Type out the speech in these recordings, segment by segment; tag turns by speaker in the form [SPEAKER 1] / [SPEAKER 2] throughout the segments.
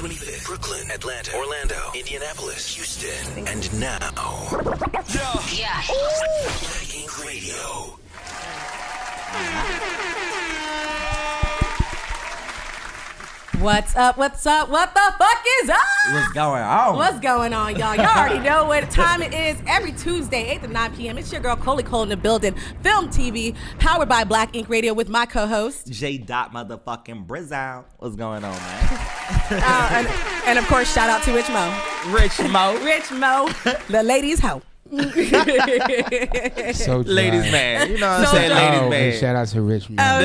[SPEAKER 1] North 25th, Brooklyn, Atlanta, Orlando, Indianapolis, Houston, and now. Yeah. Black Ink Radio.
[SPEAKER 2] What's up? What's up? What the fuck is up?
[SPEAKER 3] What's going on?
[SPEAKER 2] What's going on, y'all? Y'all already know what time it is. Every Tuesday, 8 to 9 p.m. It's your girl, Coley Cole in the building. Film TV, powered by Black Ink Radio with my co-host,
[SPEAKER 3] J. Motherfucking Brizow. What's going on, man?
[SPEAKER 2] and of course, shout out to Rich Mo.
[SPEAKER 3] Rich Mo.
[SPEAKER 2] Rich Mo, the ladies' hoe.
[SPEAKER 4] So
[SPEAKER 3] ladies man, you know what I'm saying? Ladies man.
[SPEAKER 4] And shout out to Rich Mo.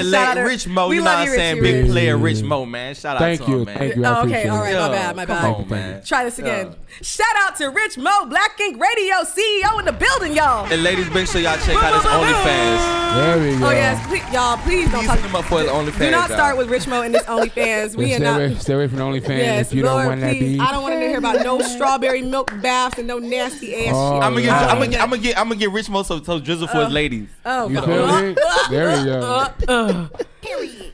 [SPEAKER 3] Rich Mo, you know what I'm saying? Big player Rich Mo, man. Shout out to him, man.
[SPEAKER 4] Thank you.
[SPEAKER 2] Oh, okay, all right, my bad.
[SPEAKER 3] Come on, man.
[SPEAKER 2] Try this again. Shout out to Rich Mo, Black Ink Radio CEO in the building, y'all.
[SPEAKER 3] And ladies, make sure y'all check out his OnlyFans.
[SPEAKER 4] There we go.
[SPEAKER 2] Oh yes, please don't talk
[SPEAKER 3] him up for his OnlyFans.
[SPEAKER 2] Do not start with Rich Mo and this OnlyFans.
[SPEAKER 4] Stay away from the OnlyFans
[SPEAKER 2] yes,
[SPEAKER 4] if you
[SPEAKER 2] Lord,
[SPEAKER 4] don't want that beef.
[SPEAKER 2] I don't want to hear about no strawberry milk baths and no nasty ass shit.
[SPEAKER 3] I'm gonna get Rich Mo so drizzle for his ladies.
[SPEAKER 2] Oh,
[SPEAKER 4] you feel me? There we go.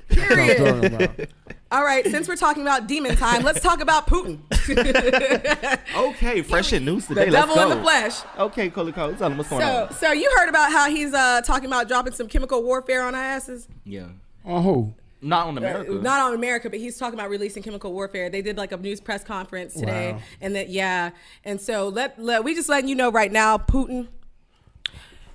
[SPEAKER 2] Period. All right, since we're talking about demon time, let's talk about Putin.
[SPEAKER 3] Okay, fresh and news today.
[SPEAKER 2] The
[SPEAKER 3] Let's
[SPEAKER 2] devil
[SPEAKER 3] go.
[SPEAKER 2] in the flesh.
[SPEAKER 3] Okay, Coley Cole, tell him what's going on.
[SPEAKER 2] So you heard about how he's talking about dropping some chemical warfare on our asses?
[SPEAKER 3] Yeah.
[SPEAKER 4] On who?
[SPEAKER 3] Not on America.
[SPEAKER 2] Not on America, but he's talking about releasing chemical warfare. They did like a news press conference today,
[SPEAKER 4] Wow.
[SPEAKER 2] and and so we just letting you know right now, Putin.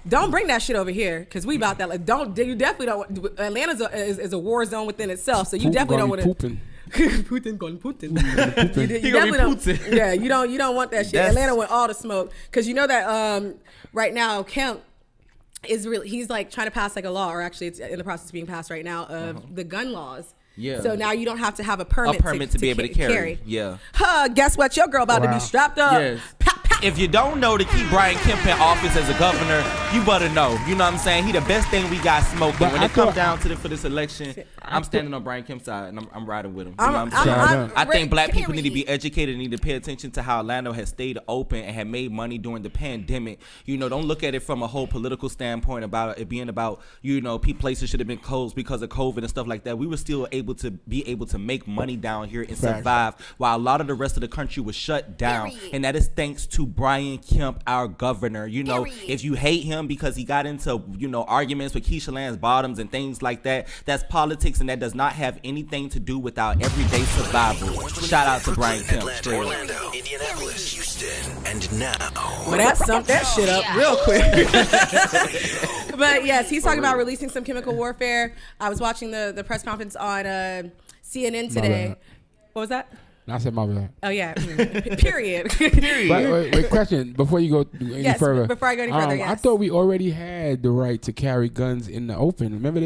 [SPEAKER 2] Don't bring that shit over here, because we about that. Like, you definitely don't. Atlanta is a war zone within itself, so you definitely don't want to. Putin going Putin.
[SPEAKER 3] He gonna be Putin.
[SPEAKER 2] Yeah, you don't want that shit. Atlanta want all the smoke, because you know that right now Kemp is really, he's like trying to pass like a law, or actually it's in the process of being passed right now, of the gun laws.
[SPEAKER 3] Yeah.
[SPEAKER 2] So now you don't have to have a permit
[SPEAKER 3] to be able to carry. Yeah.
[SPEAKER 2] Guess what? Your girl about to be strapped up.
[SPEAKER 3] Yes. If you don't know to keep Brian Kemp in office as a governor, you better know. You know what I'm saying? He the best thing we got smoking. When it comes down to for this election, I'm standing on Brian Kemp's side, and I'm riding with him. You know what I'm saying? I think black people need to be educated and need to pay attention to how Atlanta has stayed open and had made money during the pandemic. You know, don't look at it from a whole political standpoint about it being about, you know, places should have been closed because of COVID and stuff like that. We were still able to make money down here and survive while a lot of the rest of the country was shut down. And that is thanks to Brian Kemp, our governor. You know, if you hate him because he got into, you know, arguments with Keisha Lance Bottoms and things like that, that's politics, and that does not have anything to do with our everyday survival. Shout out to Brian Kemp.
[SPEAKER 1] Atlanta, Orlando, Indianapolis, Houston, and now.
[SPEAKER 2] Well, that summed that shit up real quick. But yes, he's talking about releasing some chemical warfare. I was watching the press conference on CNN today. What was that?
[SPEAKER 4] I said my bad.
[SPEAKER 2] Oh yeah. Period.
[SPEAKER 4] But wait, question before you go any further.
[SPEAKER 2] Before I go any further, yes.
[SPEAKER 4] I thought we already had the right to carry guns in the open. Remember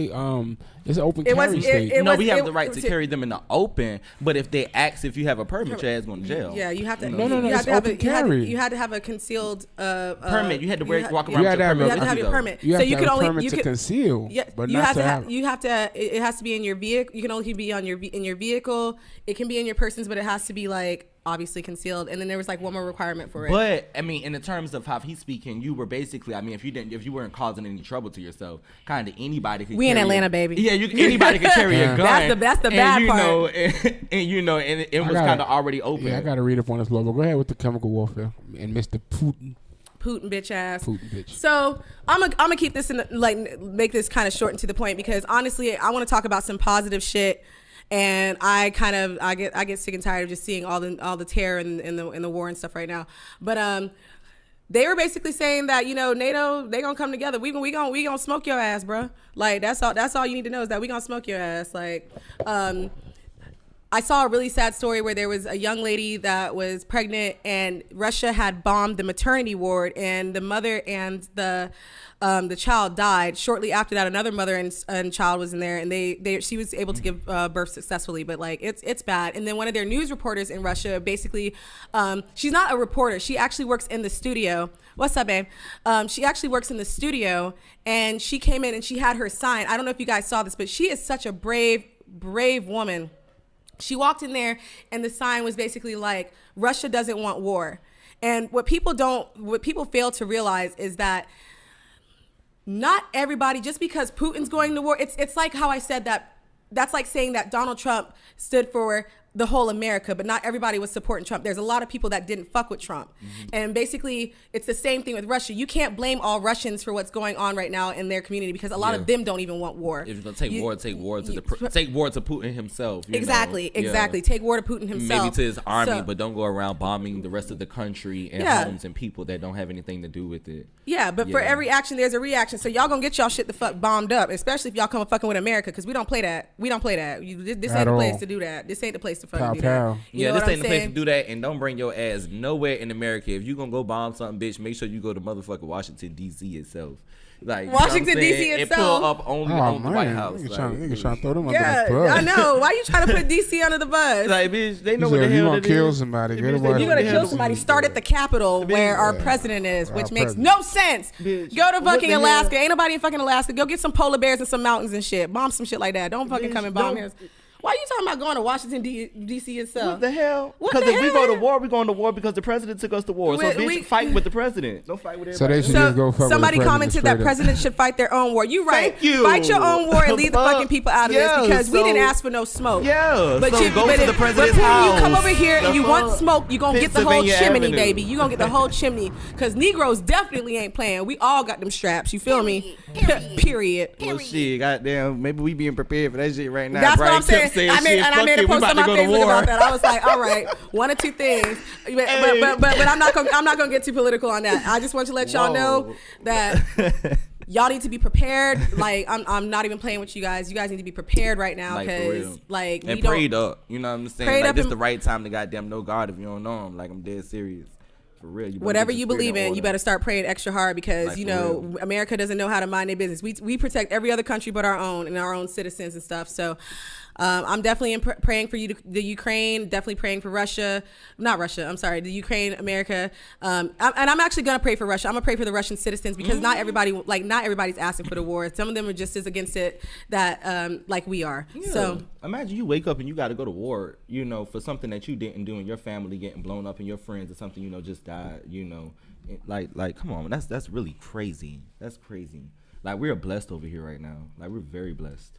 [SPEAKER 4] it's an open carry state.
[SPEAKER 3] We have the right to carry them in the open, but if they ask if you have a permit, your ass going to jail.
[SPEAKER 2] Yeah, you have to.
[SPEAKER 4] No,
[SPEAKER 2] you
[SPEAKER 4] it's open carry.
[SPEAKER 2] You had to have a concealed
[SPEAKER 3] permit. You had to walk around.
[SPEAKER 2] You had to have your permit.
[SPEAKER 4] You have to have a
[SPEAKER 2] only
[SPEAKER 4] permit to conceal.
[SPEAKER 2] Yeah,
[SPEAKER 4] but
[SPEAKER 2] you
[SPEAKER 4] not
[SPEAKER 2] have
[SPEAKER 4] to
[SPEAKER 2] to
[SPEAKER 4] have.
[SPEAKER 2] You have to. It has to be in your vehicle. You can only be in your vehicle. It can be in your persons, but it has to be like obviously concealed. And then there was like one more requirement for it.
[SPEAKER 3] But I mean, in the terms of how he's speaking, you were basically, I mean, if you weren't causing any trouble to yourself, kind of anybody could.
[SPEAKER 2] We in Atlanta, baby.
[SPEAKER 3] Yeah, anybody could carry a gun.
[SPEAKER 2] That's the bad part.
[SPEAKER 3] And it was kind of already open.
[SPEAKER 4] Yeah, I got to read up on this law. But go ahead with the chemical warfare and Mr. Putin.
[SPEAKER 2] Putin bitch ass.
[SPEAKER 4] Putin bitch.
[SPEAKER 2] So I'm gonna keep this make this kind of short and to the point, because honestly, I want to talk about some positive shit. And I get sick and tired of just seeing all the terror in the war and stuff right now. But they were basically saying that, you know, NATO, they gonna come together. We gonna smoke your ass, bro. Like that's all you need to know is that we gonna smoke your ass. Like I saw a really sad story where there was a young lady that was pregnant and Russia had bombed the maternity ward, and the mother and the child died. Shortly after that, another mother and child was in there, and she was able to give birth successfully, but like it's bad. And then one of their news reporters in Russia, basically, she's not a reporter. She actually works in the studio. What's up, babe? She actually works in the studio, and she came in and she had her sign. I don't know if you guys saw this, but she is such a brave woman. She walked in there and the sign was basically like, Russia doesn't want war. And what people fail to realize is that not everybody, just because Putin's going to war, it's like how I said that, that's like saying that Donald Trump stood for the whole America, but not everybody was supporting Trump. There's a lot of people that didn't fuck with Trump. And basically, it's the same thing with Russia. You can't blame all Russians for what's going on right now in their community because a lot of them don't even want war.
[SPEAKER 3] If you're gonna take war to Putin himself.
[SPEAKER 2] Exactly. Take war to Putin himself.
[SPEAKER 3] Maybe to his army, but don't go around bombing the rest of the country and homes and people that don't have anything to do with it.
[SPEAKER 2] Yeah, but for every action, there's a reaction. So y'all gonna get y'all shit the fuck bombed up, especially if y'all come fucking with America, because we don't play that. We don't play that. This ain't the place to do that. This ain't the place to fucking do that.
[SPEAKER 3] You know this ain't the place to do that, and don't bring your ass nowhere in America. If you gonna go bomb something, bitch, make sure you go to motherfucking Washington D.C. itself. Like
[SPEAKER 2] Washington D.C. itself.
[SPEAKER 3] And pull up only on the White House.
[SPEAKER 4] Niggas trying to throw them under the bus.
[SPEAKER 2] I know. Why you trying to put D.C. under the bus?
[SPEAKER 3] Like, bitch, they know what the hell
[SPEAKER 4] you gonna kill somebody. You're
[SPEAKER 2] gonna kill somebody. Start at the Capitol where our president is, which makes no sense.
[SPEAKER 3] Bitch,
[SPEAKER 2] go to fucking Alaska. Ain't nobody in fucking Alaska. Go get some polar bears and some mountains and shit. Bomb some shit like that. Don't fucking come and bomb here. Why are you talking about going to Washington D.C. itself?
[SPEAKER 3] What the hell? Because if we go to war, we're going to war because the president took us to war. So bitch, fight with the president. Don't fight with everybody.
[SPEAKER 4] So they should just go fuck
[SPEAKER 2] somebody
[SPEAKER 4] with the
[SPEAKER 2] commented that presidents should fight their own war. You right.
[SPEAKER 3] Thank you.
[SPEAKER 2] Fight your own war and leave the fucking people out of this because we didn't ask for no smoke.
[SPEAKER 3] Yeah.
[SPEAKER 2] But
[SPEAKER 3] go to the president's house.
[SPEAKER 2] When you come over here and you want smoke, you're going to get the whole chimney, baby. You're going to get the whole chimney because Negroes definitely ain't playing. We all got them straps. You feel me? Period.
[SPEAKER 3] Well, shit, goddamn. Maybe we being prepared for that shit right now.
[SPEAKER 2] That's what I'm saying. I made a post on my Facebook about that. I was like, all right, one or two things, but I'm not gonna get too political on that. I just want to let y'all know that y'all need to be prepared. Like I'm not even playing with you guys. You guys need to be prepared right now because like
[SPEAKER 3] and prayed up. You know what I'm saying? Like this is the right time to goddamn know God if you don't know Him. Like I'm dead serious. For real,
[SPEAKER 2] whatever you believe in, you better start praying extra hard because like, you know America doesn't know how to mind their business. We protect every other country but our own and our own citizens and stuff. So I'm definitely praying for you, the Ukraine. Definitely praying for Russia, not Russia. I'm sorry, the Ukraine, America. And I'm actually gonna pray for Russia. I'm gonna pray for the Russian citizens because not everybody's asking for the war. Some of them are just as against it that like we are. Yeah. So
[SPEAKER 3] imagine you wake up and you got to go to war. You know, for something that you didn't do and your family getting blown up and your friends or something just died. You know, like come on, that's really crazy. That's crazy. Like we're blessed over here right now. Like we're very blessed.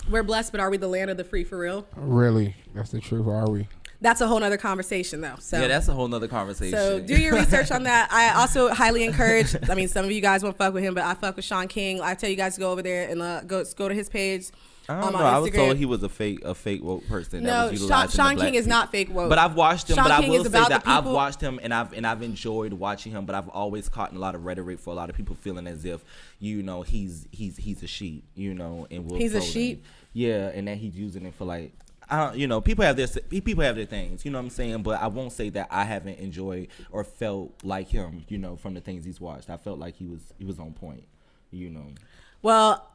[SPEAKER 2] We're blessed, but are we the land of the free for real?
[SPEAKER 4] Really? That's the truth. Are we?
[SPEAKER 2] That's a whole nother conversation, though. So
[SPEAKER 3] yeah, that's a whole nother conversation.
[SPEAKER 2] So do your research on that. I also highly encourage. I mean, some of you guys won't fuck with him, but I fuck with Sean King. I tell you guys to go over there and go to his page.
[SPEAKER 3] I don't know. I was told he was a fake woke person.
[SPEAKER 2] No,
[SPEAKER 3] that was
[SPEAKER 2] Sean King is not fake woke.
[SPEAKER 3] But I've watched him. But I will say that I've watched him and I've enjoyed watching him. But I've always caught in a lot of rhetoric for a lot of people feeling as if he's a sheep. And
[SPEAKER 2] he's a sheep.
[SPEAKER 3] Yeah, and that he's using it for like. People have their things, you know what I'm saying? But I won't say that I haven't enjoyed or felt like him, from the things he's watched. I felt like he was on point,
[SPEAKER 2] Well,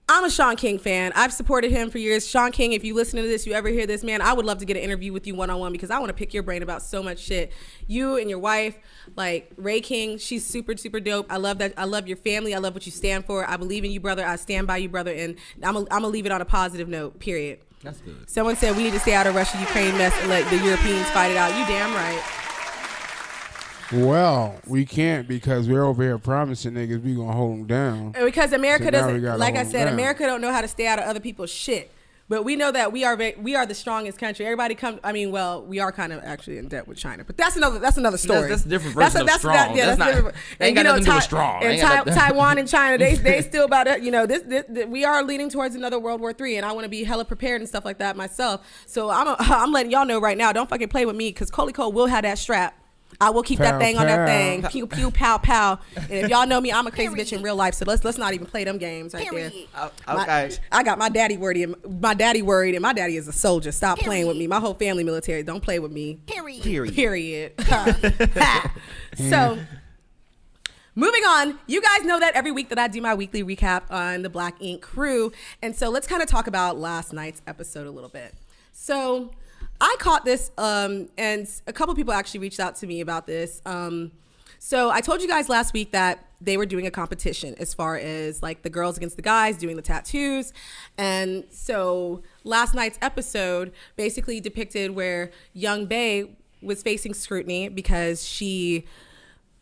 [SPEAKER 2] I'm a Sean King fan. I've supported him for years. Sean King, if you listen to this, you ever hear this, man, I would love to get an interview with you one-on-one because I want to pick your brain about so much shit. You and your wife, like Ray King, she's super, super dope. I love that. I love your family. I love what you stand for. I believe in you, brother. I stand by you, brother. And I'm gonna leave it on a positive note, period.
[SPEAKER 3] That's good.
[SPEAKER 2] Someone said we need to stay out of Russia-Ukraine mess and let the Europeans fight it out. You damn right.
[SPEAKER 4] Well, we can't because we're over here promising niggas we gonna hold them down.
[SPEAKER 2] Because America doesn't, like I said, America don't know how to stay out of other people's shit. But we know that we are the strongest country. Everybody we are kind of actually in debt with China, but that's another story.
[SPEAKER 3] That's a different version of strong. That ain't got nothing to do with strong.
[SPEAKER 2] And Taiwan and China, they still about it. This we are leading towards another World War III, and I want to be hella prepared and stuff like that myself. So I'm letting y'all know right now, don't fucking play with me because Coley Cole will have that strap. I will keep that thing on that thing. Pew, pew, pow, pow. And if y'all know me, I'm a crazy bitch in real life. So let's not even play them games right there.
[SPEAKER 3] Okay.
[SPEAKER 2] I got my daddy worried, and my daddy is a soldier. Stop playing with me. My whole family military. Don't play with me. Period. So, moving on. You guys know that every week that I do my weekly recap on the Black Ink crew. And so let's kind of talk about last night's episode a little bit. So I caught this, and a couple people actually reached out to me about this. So I told you guys last week that they were doing a competition as far as like the girls against the guys doing the tattoos. And so last night's episode basically depicted where Young Bae was facing scrutiny because she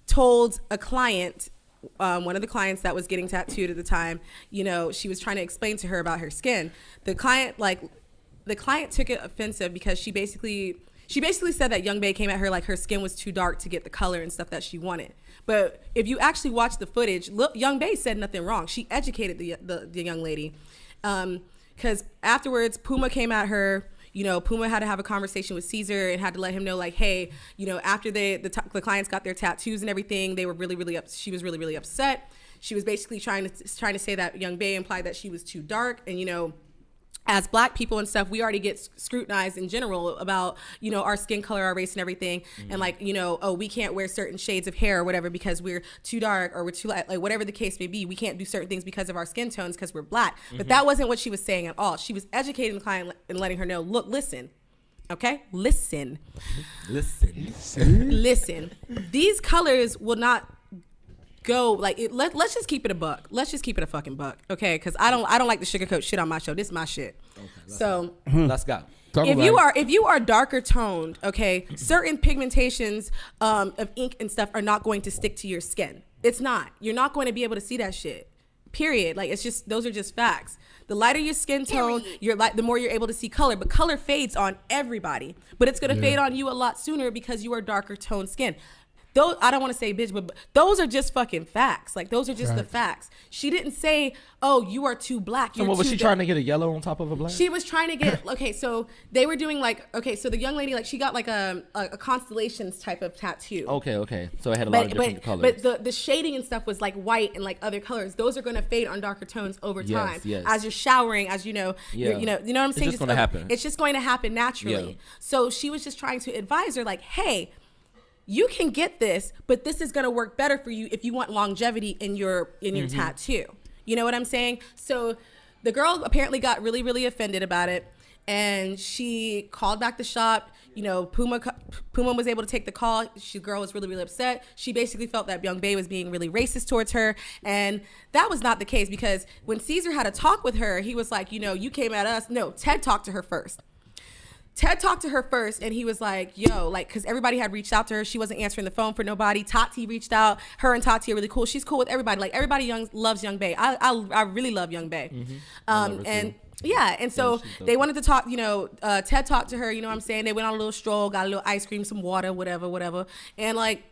[SPEAKER 2] told a client, one of the clients that was getting tattooed at the time, she was trying to explain to her about her skin. The client the client took it offensive because she basically said that Young Bae came at her like her skin was too dark to get the color and stuff that she wanted. But if you actually watch the footage, look, Young Bae said nothing wrong. She educated the young lady. Because afterwards, Puma came at her. Puma had to have a conversation with Caesar and had to let him know, like, hey, after the clients got their tattoos and everything, they were really she was really upset. She was basically trying to say that Young Bae implied that she was too dark, and as Black people and stuff, we already get scrutinized in general about our skin color, our race, and everything, and like we can't wear certain shades of hair or whatever because we're too dark or we're too light, like whatever the case may be. We can't do certain things because of our skin tones because we're Black. But that wasn't what she was saying at all. She was educating the client and letting her know, look, listen. Okay, listen. These colors will not go like it. Let's just keep it a buck. Let's just keep it a fucking buck, okay? Because I don't like the sugarcoat shit on my show. This is my shit. Okay,
[SPEAKER 3] let's go.
[SPEAKER 2] If you are darker toned, okay, certain pigmentations of ink and stuff are not going to stick to your skin. It's not. You're not going to be able to see that shit. Period. Like, it's just, those are just facts. The lighter your skin tone, the more you're able to see color. But color fades on everybody. But it's going to fade on you a lot sooner because you are darker toned skin. Those, I don't want to say bitch, but those are just fucking facts. Like, those are just the facts. She didn't say, oh, you are too Black.
[SPEAKER 3] So what, was she trying to get a yellow on top of a black?
[SPEAKER 2] She was trying to get, okay, so they were doing like, okay, so the young lady, like, she got like a constellations type of tattoo.
[SPEAKER 3] Okay. So it had a lot of different colors.
[SPEAKER 2] But the shading and stuff was like white and like other colors. Those are going to fade on darker tones over time.
[SPEAKER 3] Yes.
[SPEAKER 2] As you're showering, as you know what I'm saying?
[SPEAKER 3] It's just going to happen.
[SPEAKER 2] It's just going to happen naturally. Yeah. So she was just trying to advise her like, hey, you can get this, but this is going to work better for you if you want longevity in your tattoo. You know what I'm saying? So the girl apparently got really offended about it, and she called back the shop. Puma was able to take the call. The girl was really upset. She basically felt that Young Bae was being really racist towards her, and that was not the case, because when Caesar had a talk with her, he was like, you came at us. No, Ted talked to her first. And he was like, yo, like, because everybody had reached out to her. She wasn't answering the phone for nobody. Tati reached out. Her and Tati are really cool. She's cool with everybody. Like, everybody loves Young Bae. I really love Young Bae. And so they wanted to talk, Ted talked to her, you know what I'm saying? They went on a little stroll, got a little ice cream, some water, whatever. And like,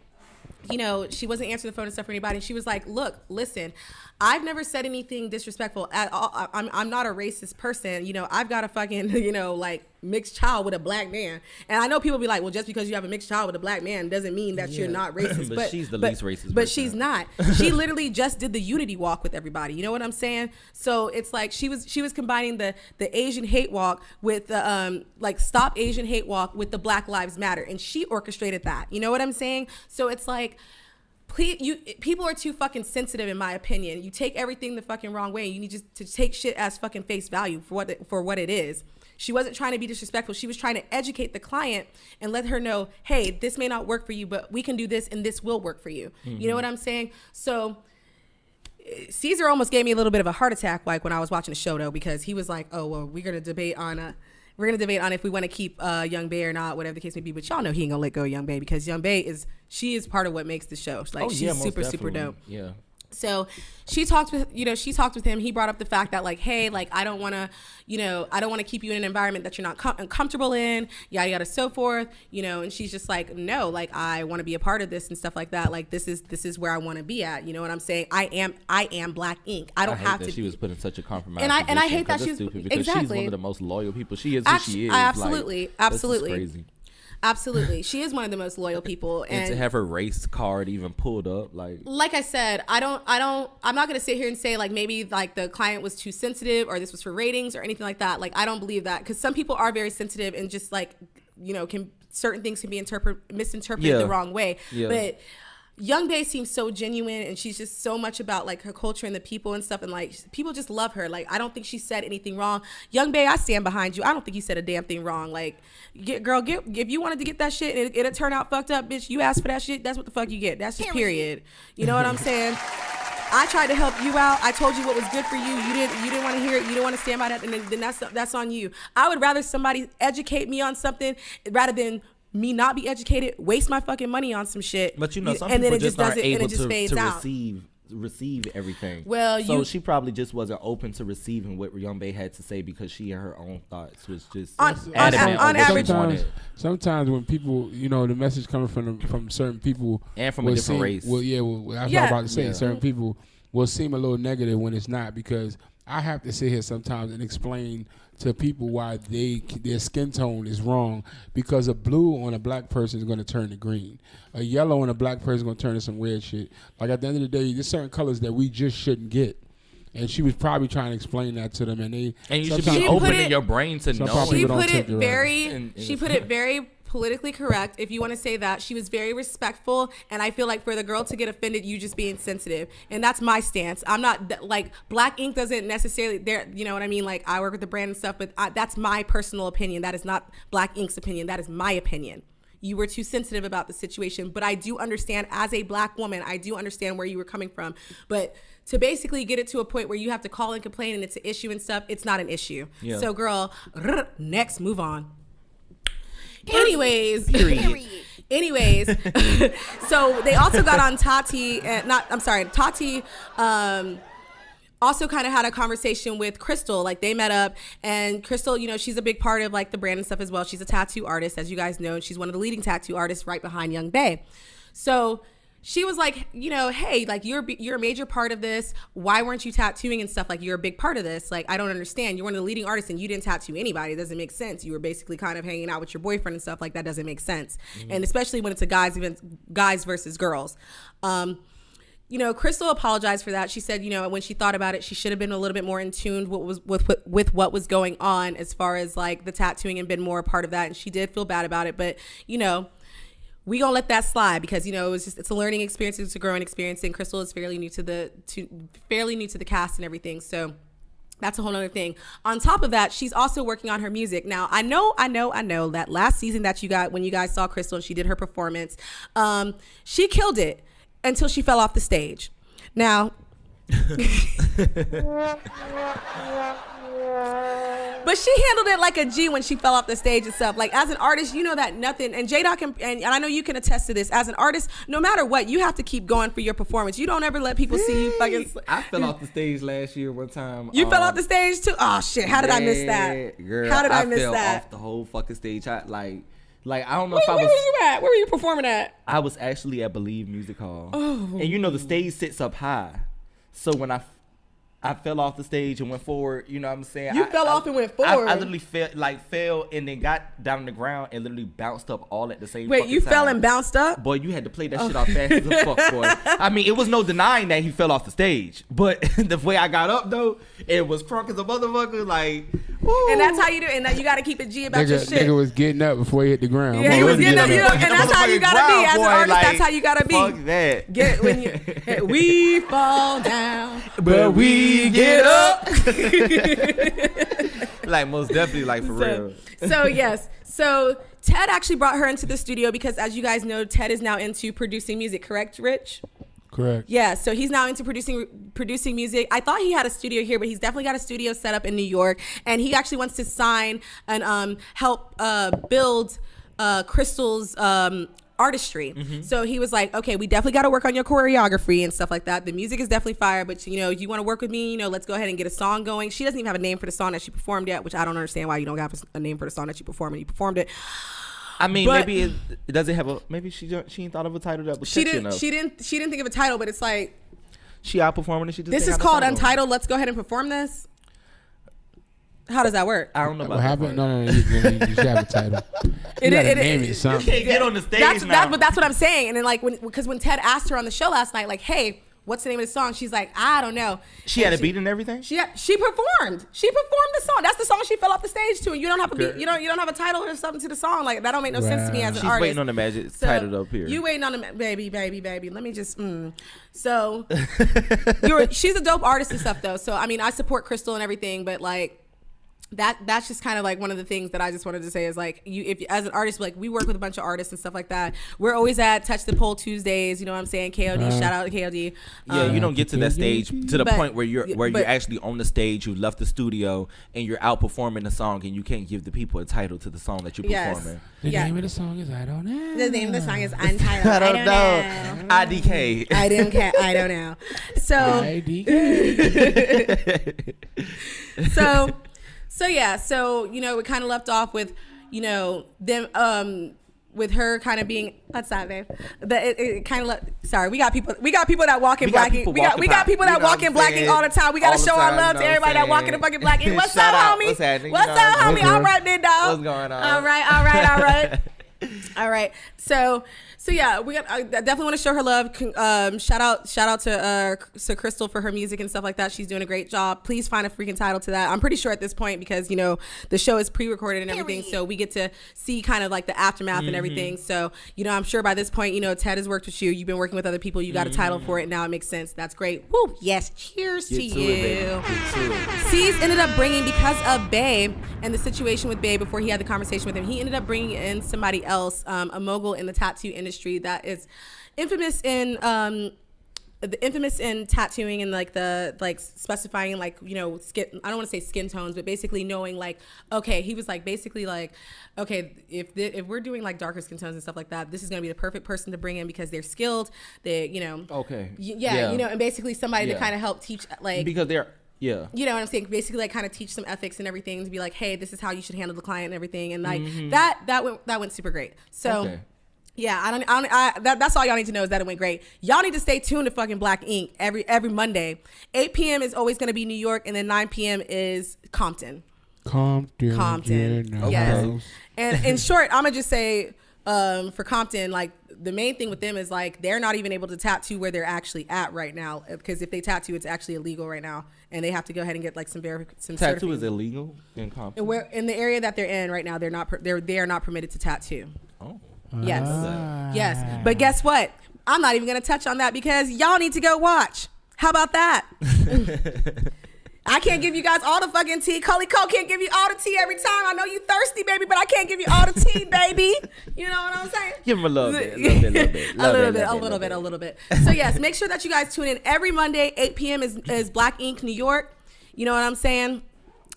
[SPEAKER 2] she wasn't answering the phone and stuff for anybody. And she was like, look, listen, I've never said anything disrespectful at all. I'm not a racist person. I've got a fucking, like, mixed child with a Black man. And I know people be like, well, just because you have a mixed child with a Black man doesn't mean that you're not racist.
[SPEAKER 3] but she's the least racist.
[SPEAKER 2] But she's not. She literally just did the unity walk with everybody. You know what I'm saying? So it's like she was combining the Asian hate walk with the like Stop Asian Hate walk with the Black Lives Matter, and she orchestrated that. You know what I'm saying? So it's like, people are too fucking sensitive, in my opinion. You take everything the fucking wrong way. You need to take shit as fucking face value for what it is. She wasn't trying to be disrespectful. She was trying to educate the client and let her know, hey, this may not work for you, but we can do this and this will work for you. You know what I'm saying? So Caesar almost gave me a little bit of a heart attack, like, when I was watching the show, though, because he was like, oh, well, we're going to debate on if we want to keep Young Bae or not, whatever the case may be. But y'all know he ain't gonna let go of Young Bae, because Young Bae is part of what makes the show. Like, she's super dope.
[SPEAKER 3] Yeah.
[SPEAKER 2] So she talked with him. He brought up the fact that, like, hey, like, I don't want to keep you in an environment that you're not comfortable in, yada yada, so forth, and she's just like, no, like, I want to be a part of this and stuff like that. Like, this is where I want to be at. You know what I'm saying? I am Black ink. I don't have to.
[SPEAKER 3] She was put in such a compromise.
[SPEAKER 2] And I hate that she's
[SPEAKER 3] stupid, because she's one of the most loyal people. She is who she is.
[SPEAKER 2] Absolutely.
[SPEAKER 3] This is crazy.
[SPEAKER 2] Absolutely. She is one of the most loyal people.
[SPEAKER 3] And to have her race card even pulled up,
[SPEAKER 2] like I said, I'm not going to sit here and say, like, maybe, like, the client was too sensitive or this was for ratings or anything like that. Like, I don't believe that, because some people are very sensitive and just, like, certain things can be misinterpreted the wrong way. Yeah. But Young Bae seems so genuine, and she's just so much about, like, her culture and the people and stuff, and, like, people just love her. Like, I don't think she said anything wrong. Young Bae, I stand behind you. I don't think you said a damn thing wrong. Like, if you wanted to get that shit and it'll turn out fucked up, bitch, you asked for that shit, that's what the fuck you get. That's just period. You know what I'm saying? I tried to help you out. I told you what was good for you. You didn't want to hear it. You didn't want to stand by that, and then that's on you. I would rather somebody educate me on something rather than me not be educated, waste my fucking money on some shit.
[SPEAKER 3] But some people just aren't able to receive receive everything.
[SPEAKER 2] Well,
[SPEAKER 3] so she probably just wasn't open to receiving what Young Bae had to say because she and her own thoughts was just
[SPEAKER 2] on average.
[SPEAKER 4] Sometimes when people, the message coming from certain people
[SPEAKER 3] and from a different race.
[SPEAKER 4] Well, that's what I'm about to say. Certain people will seem a little negative when it's not, because I have to sit here sometimes and explain to people why their skin tone is wrong, because a blue on a black person is going to turn to green. A yellow on a black person is going to turn to some weird shit. Like, at the end of the day, there's certain colors that we just shouldn't get. And she was probably trying to explain that to them, and you
[SPEAKER 3] should be open in your brain to know.
[SPEAKER 2] She put it very politically correct, if you want to say that. She was very respectful, and I feel like for the girl to get offended, you just being sensitive, and that's my stance. I'm not like Black Ink doesn't necessarily there. You know what I mean? Like, I work with the brand and stuff, but that's my personal opinion. That is not Black Ink's opinion. That is my opinion. You were too sensitive about the situation, but I do understand, as a Black woman, I do understand where you were coming from. But to basically get it to a point where you have to call and complain and it's an issue and stuff, it's not an issue. Yeah. So, girl, next, move on. Anyways, so they also got on Tati, Tati also kind of had a conversation with Crystal. Like, they met up, and Crystal, she's a big part of like the brand and stuff as well. She's a tattoo artist, as you guys know, and she's one of the leading tattoo artists right behind Young Bae. So she was like, hey, like, you're a major part of this. Why weren't you tattooing and stuff? Like, you're a big part of this. Like, I don't understand. You're one of the leading artists and you didn't tattoo anybody. It doesn't make sense. You were basically kind of hanging out with your boyfriend and stuff. Like, that doesn't make sense. Mm-hmm. And especially when it's a guys versus girls. Crystal apologized for that. She said, when she thought about it, she should have been a little bit more in tune with what was going on as far as like the tattooing, and been more a part of that. And she did feel bad about it, but we gonna let that slide, because it's a learning experience, it's a growing experience, and Crystal is fairly new to the cast and everything. So that's a whole other thing. On top of that, she's also working on her music. Now, I know that last season that you got, when you guys saw Crystal and she did her performance, she killed it until she fell off the stage. Now, but she handled it like a G when she fell off the stage and stuff. Like, as an artist, that nothing, and J-Dog and I know you can attest to this, as an artist, no matter what, you have to keep going for your performance. You don't ever let people see you fucking...
[SPEAKER 3] I fell off the stage last year one time.
[SPEAKER 2] You fell off the stage too? Oh, shit. How did I miss that?
[SPEAKER 3] Girl,
[SPEAKER 2] how did I miss that?
[SPEAKER 3] I fell off the whole fucking stage. I don't know if I was...
[SPEAKER 2] Where were you at? Where were you performing at?
[SPEAKER 3] I was actually at Believe Music Hall. Oh. And the stage sits up high. So when I fell off the stage and went forward, you know what I'm saying?
[SPEAKER 2] You fell off and went forward?
[SPEAKER 3] I literally fell and then got down on the ground and literally bounced up all at the same time.
[SPEAKER 2] Wait, you fell and bounced up?
[SPEAKER 3] Boy, you had to play that shit off fast as a fuck, boy. I mean, it was no denying that he fell off the stage. But the way I got up, though, it was crunk as a motherfucker, like... Woo.
[SPEAKER 2] And that's how you do it. And that you got to keep it G about your shit.
[SPEAKER 4] Nigga was getting up before he hit the ground.
[SPEAKER 2] Yeah, he was getting up. And that's how you got to be. As an artist, that's how you got to be.
[SPEAKER 3] Fuck that.
[SPEAKER 2] We fall down,
[SPEAKER 3] but we get up. Like, most definitely, like, for real.
[SPEAKER 2] So, yes. So, Ted actually brought her into the studio because, as you guys know, Ted is now into producing music. Correct, Rich?
[SPEAKER 4] Correct.
[SPEAKER 2] Yeah, so he's now into producing music. I thought he had a studio here, but he's definitely got a studio set up in New York, and he actually wants to sign and help build Crystal's artistry. Mm-hmm. So he was like, okay, we definitely got to work on your choreography and stuff like that. The music is definitely fire, but you want to work with me, let's go ahead and get a song going. She doesn't even have a name for the song that she performed yet, which I don't understand why you don't have a name for the song that you performed and you performed it.
[SPEAKER 3] I mean, but maybe it doesn't have a. Maybe she ain't thought of a title that was catchy enough.
[SPEAKER 2] She didn't think of a title, but it's like
[SPEAKER 3] she outperforming it. She just
[SPEAKER 2] this is called Untitled. Let's go ahead and perform this. How does that work?
[SPEAKER 3] I don't know about
[SPEAKER 4] what happened. No, you should have a title. You gotta name it something.
[SPEAKER 3] You can't get on the stage now.
[SPEAKER 2] But that's what I'm saying. And then because when Ted asked her on the show last night, like, hey, what's the name of the song? She's like, I don't know.
[SPEAKER 3] She had a beat and everything.
[SPEAKER 2] She performed. She performed the song. That's the song she fell off the stage to. And you don't have a beat. You don't have a title or something to the song. Like, that don't make no sense to me as an artist.
[SPEAKER 3] She's waiting on the magic title up here.
[SPEAKER 2] You waiting on the baby. Let me just. So she's a dope artist and stuff though. So I mean, I support Crystal and everything, but like, that's just kind of like one of the things that I just wanted to say is like if as an artist, like we work with a bunch of artists and stuff like that. We're always at Touch the Pole Tuesdays. You know what I'm saying? KOD, shout out to KOD.
[SPEAKER 3] You don't get to that stage to the point where you're actually on the stage. You left the studio and you're out performing the song, and you can't give the people a title to the song that you're performing.
[SPEAKER 4] The name of the song is I Don't Know.
[SPEAKER 2] The name of the song is Untitled. I don't know.
[SPEAKER 3] IDK.
[SPEAKER 2] I don't know. So. IDK. So you know, we kind of left off with, you know, them with her kind of being what's that, babe? It kind of sorry, we got people that walk in black ink. We got people that walk in black ink all the time. We got to show our love to everybody that walk in the fucking black ink. What's up, homie?
[SPEAKER 3] What's happening?
[SPEAKER 2] What's up, homie? All right, big dog.
[SPEAKER 3] What's going on?
[SPEAKER 2] All right. So yeah, I definitely want to show her love. Shout out to Crystal for her music and stuff like that. She's doing a great job. Please find a freaking title to that. I'm pretty sure at this point, because you know the show is pre-recorded and everything, so we get to see kind of like the aftermath and everything. So you know, I'm sure by this point, you know, Ted has worked with you. You've been working with other people. You got a title for it. Now it makes sense. That's great. Woo! Yes. Cheers to you. C's ended up bringing, because of Babe and the situation with Babe before he had the conversation with him, he ended up bringing in somebody else, a mogul in the tattoo industry that is infamous in tattooing and like the specifying like, you know, skin, I don't want to say skin tones, but basically knowing like, okay, he was like basically like, okay, if we're doing like darker skin tones and stuff like that, this is going to be the perfect person to bring in because they're skilled, they, you know, you know, and basically somebody to kind of help teach, like, because they're, you know what I'm saying? Basically, like, kind of teach some ethics and everything to be like, hey, this is how you should handle the client and everything, and like that went super great. So. Yeah, that's all y'all need to know is that it went great. Y'all need to stay tuned to fucking Black Ink every Monday. 8 p.m. is always going to be New York, and then 9 p.m. is Compton. Yes. And in short, I'm going to just say for Compton, like, the main thing with them is like they're not even able to tattoo where they're actually at right now, because if they tattoo, it's actually illegal right now, and they have to go ahead and get like some
[SPEAKER 3] tattoo is illegal in Compton.
[SPEAKER 2] Where in the area that they're in right now, they are not permitted to tattoo.
[SPEAKER 3] Oh.
[SPEAKER 2] Yes. But guess what? I'm not even going to touch on that because y'all need to go watch. How about that? I can't give you guys all the fucking tea. Cully Cole can't give you all the tea every time. I know you thirsty, baby, but I can't give you all the tea, baby. You know what I'm saying?
[SPEAKER 3] Give him a little bit.
[SPEAKER 2] A little bit. So yes, make sure that you guys tune in every Monday. 8 p.m. is Black Ink New York. You know what I'm saying?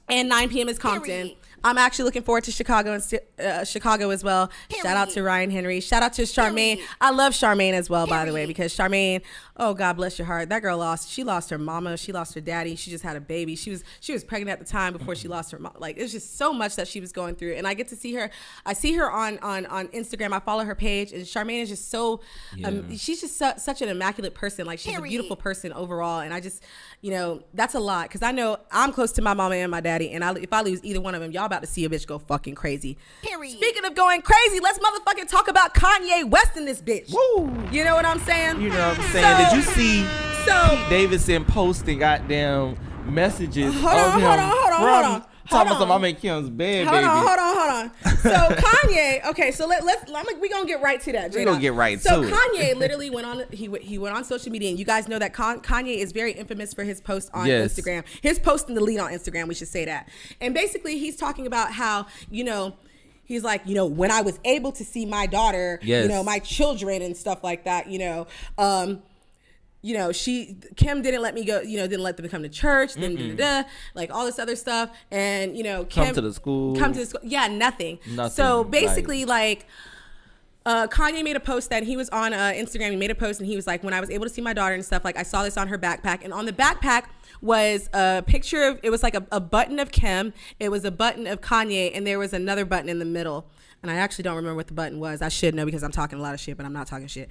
[SPEAKER 2] And 9 p.m. is Compton. I'm actually looking forward to Chicago and Chicago as well. Shout out to Ryan Henry. Shout out to Charmaine. I love Charmaine as well, by the way, because Charmaine, oh God bless your heart, that girl lost her mama, she lost her daddy, she just had a baby. She was pregnant at the time before she lost her mom. Like, it's just so much that she was going through, and I get to see her. I see her on Instagram. I follow her page, and Charmaine is just so. She's just such an immaculate person. Like, she's a beautiful person overall, and I just, you know, that's a lot, because I know I'm close to my mama and my daddy, and if I lose either one of them, y'all about to see a bitch go fucking crazy. Speaking of going crazy, let's motherfucking talk about Kanye West in this bitch. Woo. You know what I'm saying?
[SPEAKER 3] You know what I'm saying? Did you see Pete Davidson posting goddamn messages
[SPEAKER 2] hold on.
[SPEAKER 3] Talking about I'm in Kim's bed,
[SPEAKER 2] baby. Hold on. So Kanye, okay, so we gonna get right to that.
[SPEAKER 3] We gonna get right to it.
[SPEAKER 2] So Kanye literally went on social media, and you guys know that Kanye is very infamous for his post on Instagram. His post in the lead on Instagram, we should say that. And basically, he's talking about how, you know, he's like, you know, when I was able to see my daughter, you know, my children and stuff like that, you know, Kim didn't let me go, you know, didn't let them come to church, like all this other stuff. And, you know, Kim
[SPEAKER 3] come to the school.
[SPEAKER 2] Yeah, nothing. So basically, like, Kanye made a post that he was on Instagram. He made a post and he was like, when I was able to see my daughter and stuff, like, I saw this on her backpack, and on the backpack was a picture of, it was like a button of Kim, it was a button of Kanye, and there was another button in the middle. And I actually don't remember what the button was. I should know because I'm talking a lot of shit, but I'm not talking shit.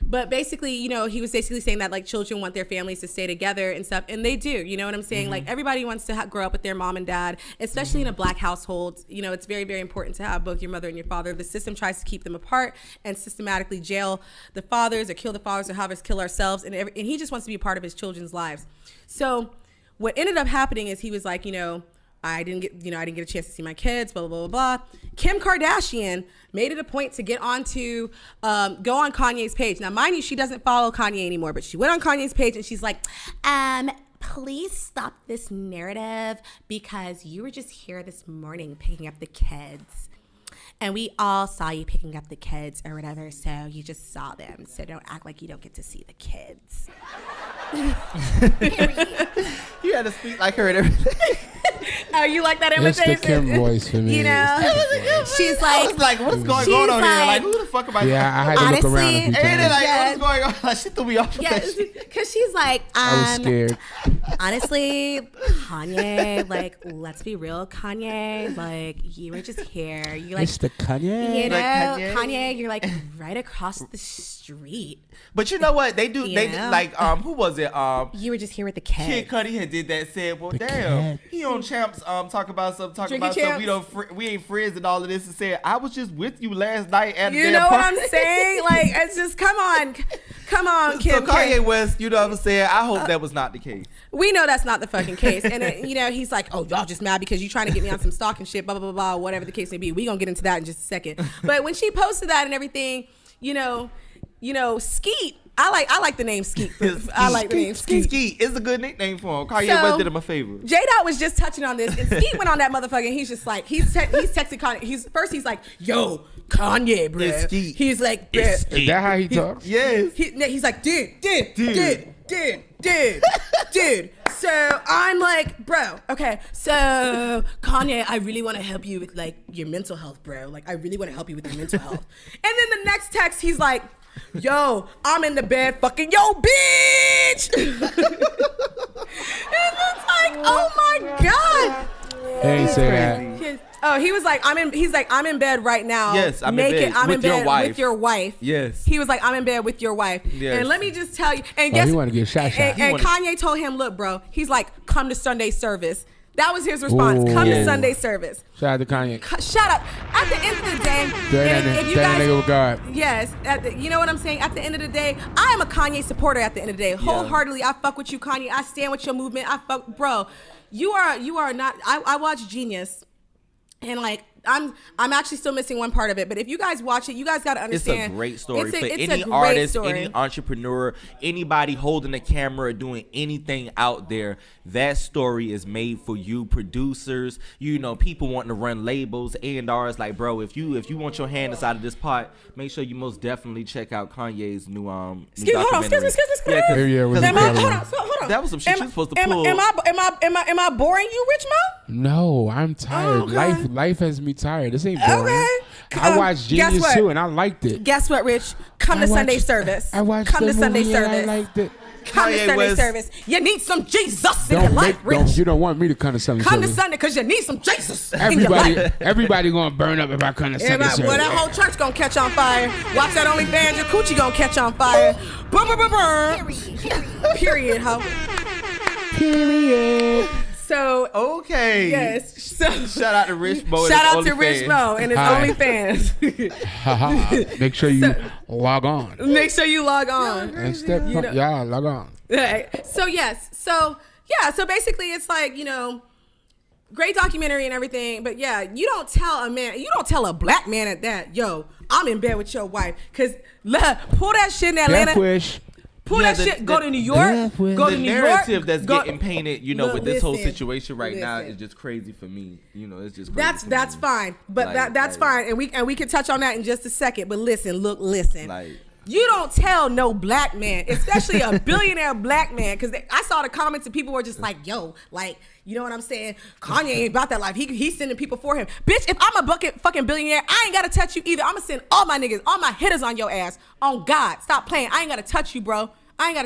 [SPEAKER 2] But basically, you know, he was basically saying that, like, children want their families to stay together and stuff, and they do. You know what I'm saying? Like, everybody wants to grow up with their mom and dad, especially in a black household. You know, it's very, very important to have both your mother and your father. The system tries to keep them apart and systematically jail the fathers or kill the fathers or have us kill ourselves, and he just wants to be a part of his children's lives. So what ended up happening is he was like, you know, I didn't get a chance to see my kids, blah, blah, blah, blah. Kim Kardashian made it a point to get onto, go on Kanye's page. Now, mind you, she doesn't follow Kanye anymore, but she went on Kanye's page and she's like, please stop this narrative because you were just here this morning picking up the kids. And we all saw you picking up the kids or whatever, so you just saw them. So don't act like you don't get to see the kids.
[SPEAKER 3] You had to speak like her and everything.
[SPEAKER 2] Oh, you like that imitation?
[SPEAKER 4] It's the Kim voice for me.
[SPEAKER 2] You know, she's like,
[SPEAKER 3] I was like, what's going on over here? Like, who the fuck am I?
[SPEAKER 4] Yeah, I had to look around a few times.
[SPEAKER 3] And then, like, what's going on? Like, she threw me off.
[SPEAKER 2] yes, because she's like,
[SPEAKER 4] I was scared.
[SPEAKER 2] honestly, Kanye, like, let's be real, Kanye, like, you were just here. You like,
[SPEAKER 4] Mr. Kanye.
[SPEAKER 2] you know,
[SPEAKER 3] Like
[SPEAKER 2] Kanye, you're like right across the street.
[SPEAKER 3] But you know what? They do. They
[SPEAKER 2] Yeah.
[SPEAKER 3] like who was it?
[SPEAKER 2] You were just here with the kids.
[SPEAKER 3] Kid Cudi had did that. Said, well,
[SPEAKER 4] The
[SPEAKER 3] damn,
[SPEAKER 4] cat.
[SPEAKER 3] he on Champs talk about something.
[SPEAKER 2] Champs.
[SPEAKER 3] We don't we ain't friends and all of this. And said, I was just with you last night at
[SPEAKER 2] You
[SPEAKER 3] the
[SPEAKER 2] know what
[SPEAKER 3] party.
[SPEAKER 2] I'm saying? Like, it's just come on, Kim.
[SPEAKER 3] So Kanye West, you know what I'm saying? I hope that was not the case.
[SPEAKER 2] We know that's not the fucking case. And, you know, he's like, oh, y'all just mad because you trying to get me on some stalking shit, blah, blah, blah, blah, whatever the case may be. We going to get into that in just a second. But when she posted that and everything, you know, Skeet, I like the name Skeet. I like the name Skeet.
[SPEAKER 3] Skeet is a good nickname for him. Kanye
[SPEAKER 2] So,
[SPEAKER 3] West did him a favor.
[SPEAKER 2] J-Dot was just touching on this, and Skeet went on that motherfucker, and he's just like, he's texting Kanye. He's like, yo, Kanye, bro.
[SPEAKER 3] It's Skeet.
[SPEAKER 2] He's like, bruh.
[SPEAKER 3] It's
[SPEAKER 4] Is that how he talks?
[SPEAKER 3] Yes.
[SPEAKER 2] He's like, dude. So I'm like, bro, okay. So Kanye, I really want to help you with like your mental health, bro. Like, I really want to help you with your mental health. And then the next text, he's like, yo, I'm in the bed fucking yo, bitch. And it's like, oh my God.
[SPEAKER 4] He ain't say that.
[SPEAKER 2] Oh, he was like, I'm in bed right now.
[SPEAKER 3] Yes, I'm
[SPEAKER 2] naked.
[SPEAKER 3] in bed
[SPEAKER 2] I'm
[SPEAKER 3] with
[SPEAKER 2] in bed
[SPEAKER 3] your wife.
[SPEAKER 2] with your wife.
[SPEAKER 3] Yes.
[SPEAKER 2] He was like, I'm in bed with your wife.
[SPEAKER 3] Yes.
[SPEAKER 2] And let me just tell you, and
[SPEAKER 4] Oh,
[SPEAKER 2] guess
[SPEAKER 4] he want to get shot.
[SPEAKER 2] and Kanye told him, look, bro, he's like, come to Sunday service. That was his response.
[SPEAKER 4] Ooh.
[SPEAKER 2] Come to
[SPEAKER 3] Yes.
[SPEAKER 2] Sunday service.
[SPEAKER 4] Shout out to Kanye.
[SPEAKER 2] Shut up. At the end of the day, if you
[SPEAKER 4] That
[SPEAKER 2] guys,
[SPEAKER 4] nigga with God.
[SPEAKER 2] yes, you know what I'm saying? At the end of the day, I am a Kanye supporter at the end of the day. Wholeheartedly, I fuck with you, Kanye. I stand with your movement. Bro, you are not, I watch Genius. And like, I'm actually still missing one part of it, but if you guys watch it, you guys got to understand.
[SPEAKER 3] It's a great story for any
[SPEAKER 2] great
[SPEAKER 3] artist,
[SPEAKER 2] story.
[SPEAKER 3] any entrepreneur, anybody holding a camera, doing anything out there. That story is made for you, producers. You know, people wanting to run labels, A&Rs. Like, bro, if you want your hand inside of this pot, make sure you most definitely check out Kanye's new documentary.
[SPEAKER 2] Excuse me.
[SPEAKER 4] Yeah,
[SPEAKER 2] Hold on.
[SPEAKER 3] That was some shit you supposed to pull.
[SPEAKER 2] Am I boring you, Rich Mo?
[SPEAKER 4] No, I'm tired.
[SPEAKER 2] Okay.
[SPEAKER 4] Life has me tired. This ain't boring.
[SPEAKER 2] Okay.
[SPEAKER 4] I watched
[SPEAKER 2] Guess
[SPEAKER 4] Genius
[SPEAKER 2] what?
[SPEAKER 4] too, and I liked it.
[SPEAKER 2] Guess what, Rich? Come to Sunday service.
[SPEAKER 4] I watched
[SPEAKER 2] Come
[SPEAKER 4] the
[SPEAKER 2] to Sunday
[SPEAKER 4] movie and I
[SPEAKER 2] service.
[SPEAKER 4] liked it.
[SPEAKER 2] Come to
[SPEAKER 3] Kanye
[SPEAKER 2] Sunday
[SPEAKER 3] West.
[SPEAKER 2] service. You need some Jesus in your life, Rich.
[SPEAKER 4] You don't want me to come to Sunday
[SPEAKER 2] Come to
[SPEAKER 4] service.
[SPEAKER 2] Sunday because you need some Jesus in your life.
[SPEAKER 4] Everybody gonna burn up if I come to Sunday
[SPEAKER 2] Everybody,
[SPEAKER 4] service.
[SPEAKER 2] well, that whole church gonna catch on fire. Watch that OnlyFans, your coochie gonna catch on fire. Boom, boom, boom, boom. Period, ho.
[SPEAKER 4] Period.
[SPEAKER 2] So,
[SPEAKER 3] Okay.
[SPEAKER 2] yes. So,
[SPEAKER 3] Shout out to Rich Mo.
[SPEAKER 2] shout out to Rich Mo and his
[SPEAKER 4] Hi.
[SPEAKER 2] OnlyFans.
[SPEAKER 4] Make sure you log on.
[SPEAKER 2] Make sure you log on.
[SPEAKER 4] And step
[SPEAKER 2] You know-
[SPEAKER 4] yeah, log on.
[SPEAKER 2] So yes, so basically it's like, you know, great documentary and everything, but yeah, you don't tell a black man at that, yo, I'm in bed with your wife, cause pull that shit in Atlanta,
[SPEAKER 4] Death wish.
[SPEAKER 2] pull
[SPEAKER 3] Yeah,
[SPEAKER 2] that shit, go to New York,
[SPEAKER 4] the
[SPEAKER 2] go
[SPEAKER 3] The
[SPEAKER 2] to New
[SPEAKER 3] narrative
[SPEAKER 2] York,
[SPEAKER 3] that's
[SPEAKER 2] go-
[SPEAKER 3] getting painted, you know,
[SPEAKER 2] Look,
[SPEAKER 3] with this whole
[SPEAKER 2] listen,
[SPEAKER 3] situation right now
[SPEAKER 2] listen.
[SPEAKER 3] is just crazy for me. You know, it's just crazy.
[SPEAKER 2] That's
[SPEAKER 3] for me.
[SPEAKER 2] fine, but
[SPEAKER 3] Like,
[SPEAKER 2] that's fine, and we can touch on that in just a second. But listen.
[SPEAKER 3] Like,
[SPEAKER 2] You don't tell no black man, especially a billionaire black man, because I saw the comments and people were just like, yo, like, you know what I'm saying? Kanye ain't about that life. He's sending people for him. Bitch, if I'm a fucking billionaire, I ain't got to touch you either. I'm going to send all my niggas, all my hitters on your ass. On God. Stop playing. I ain't got to touch you, bro. And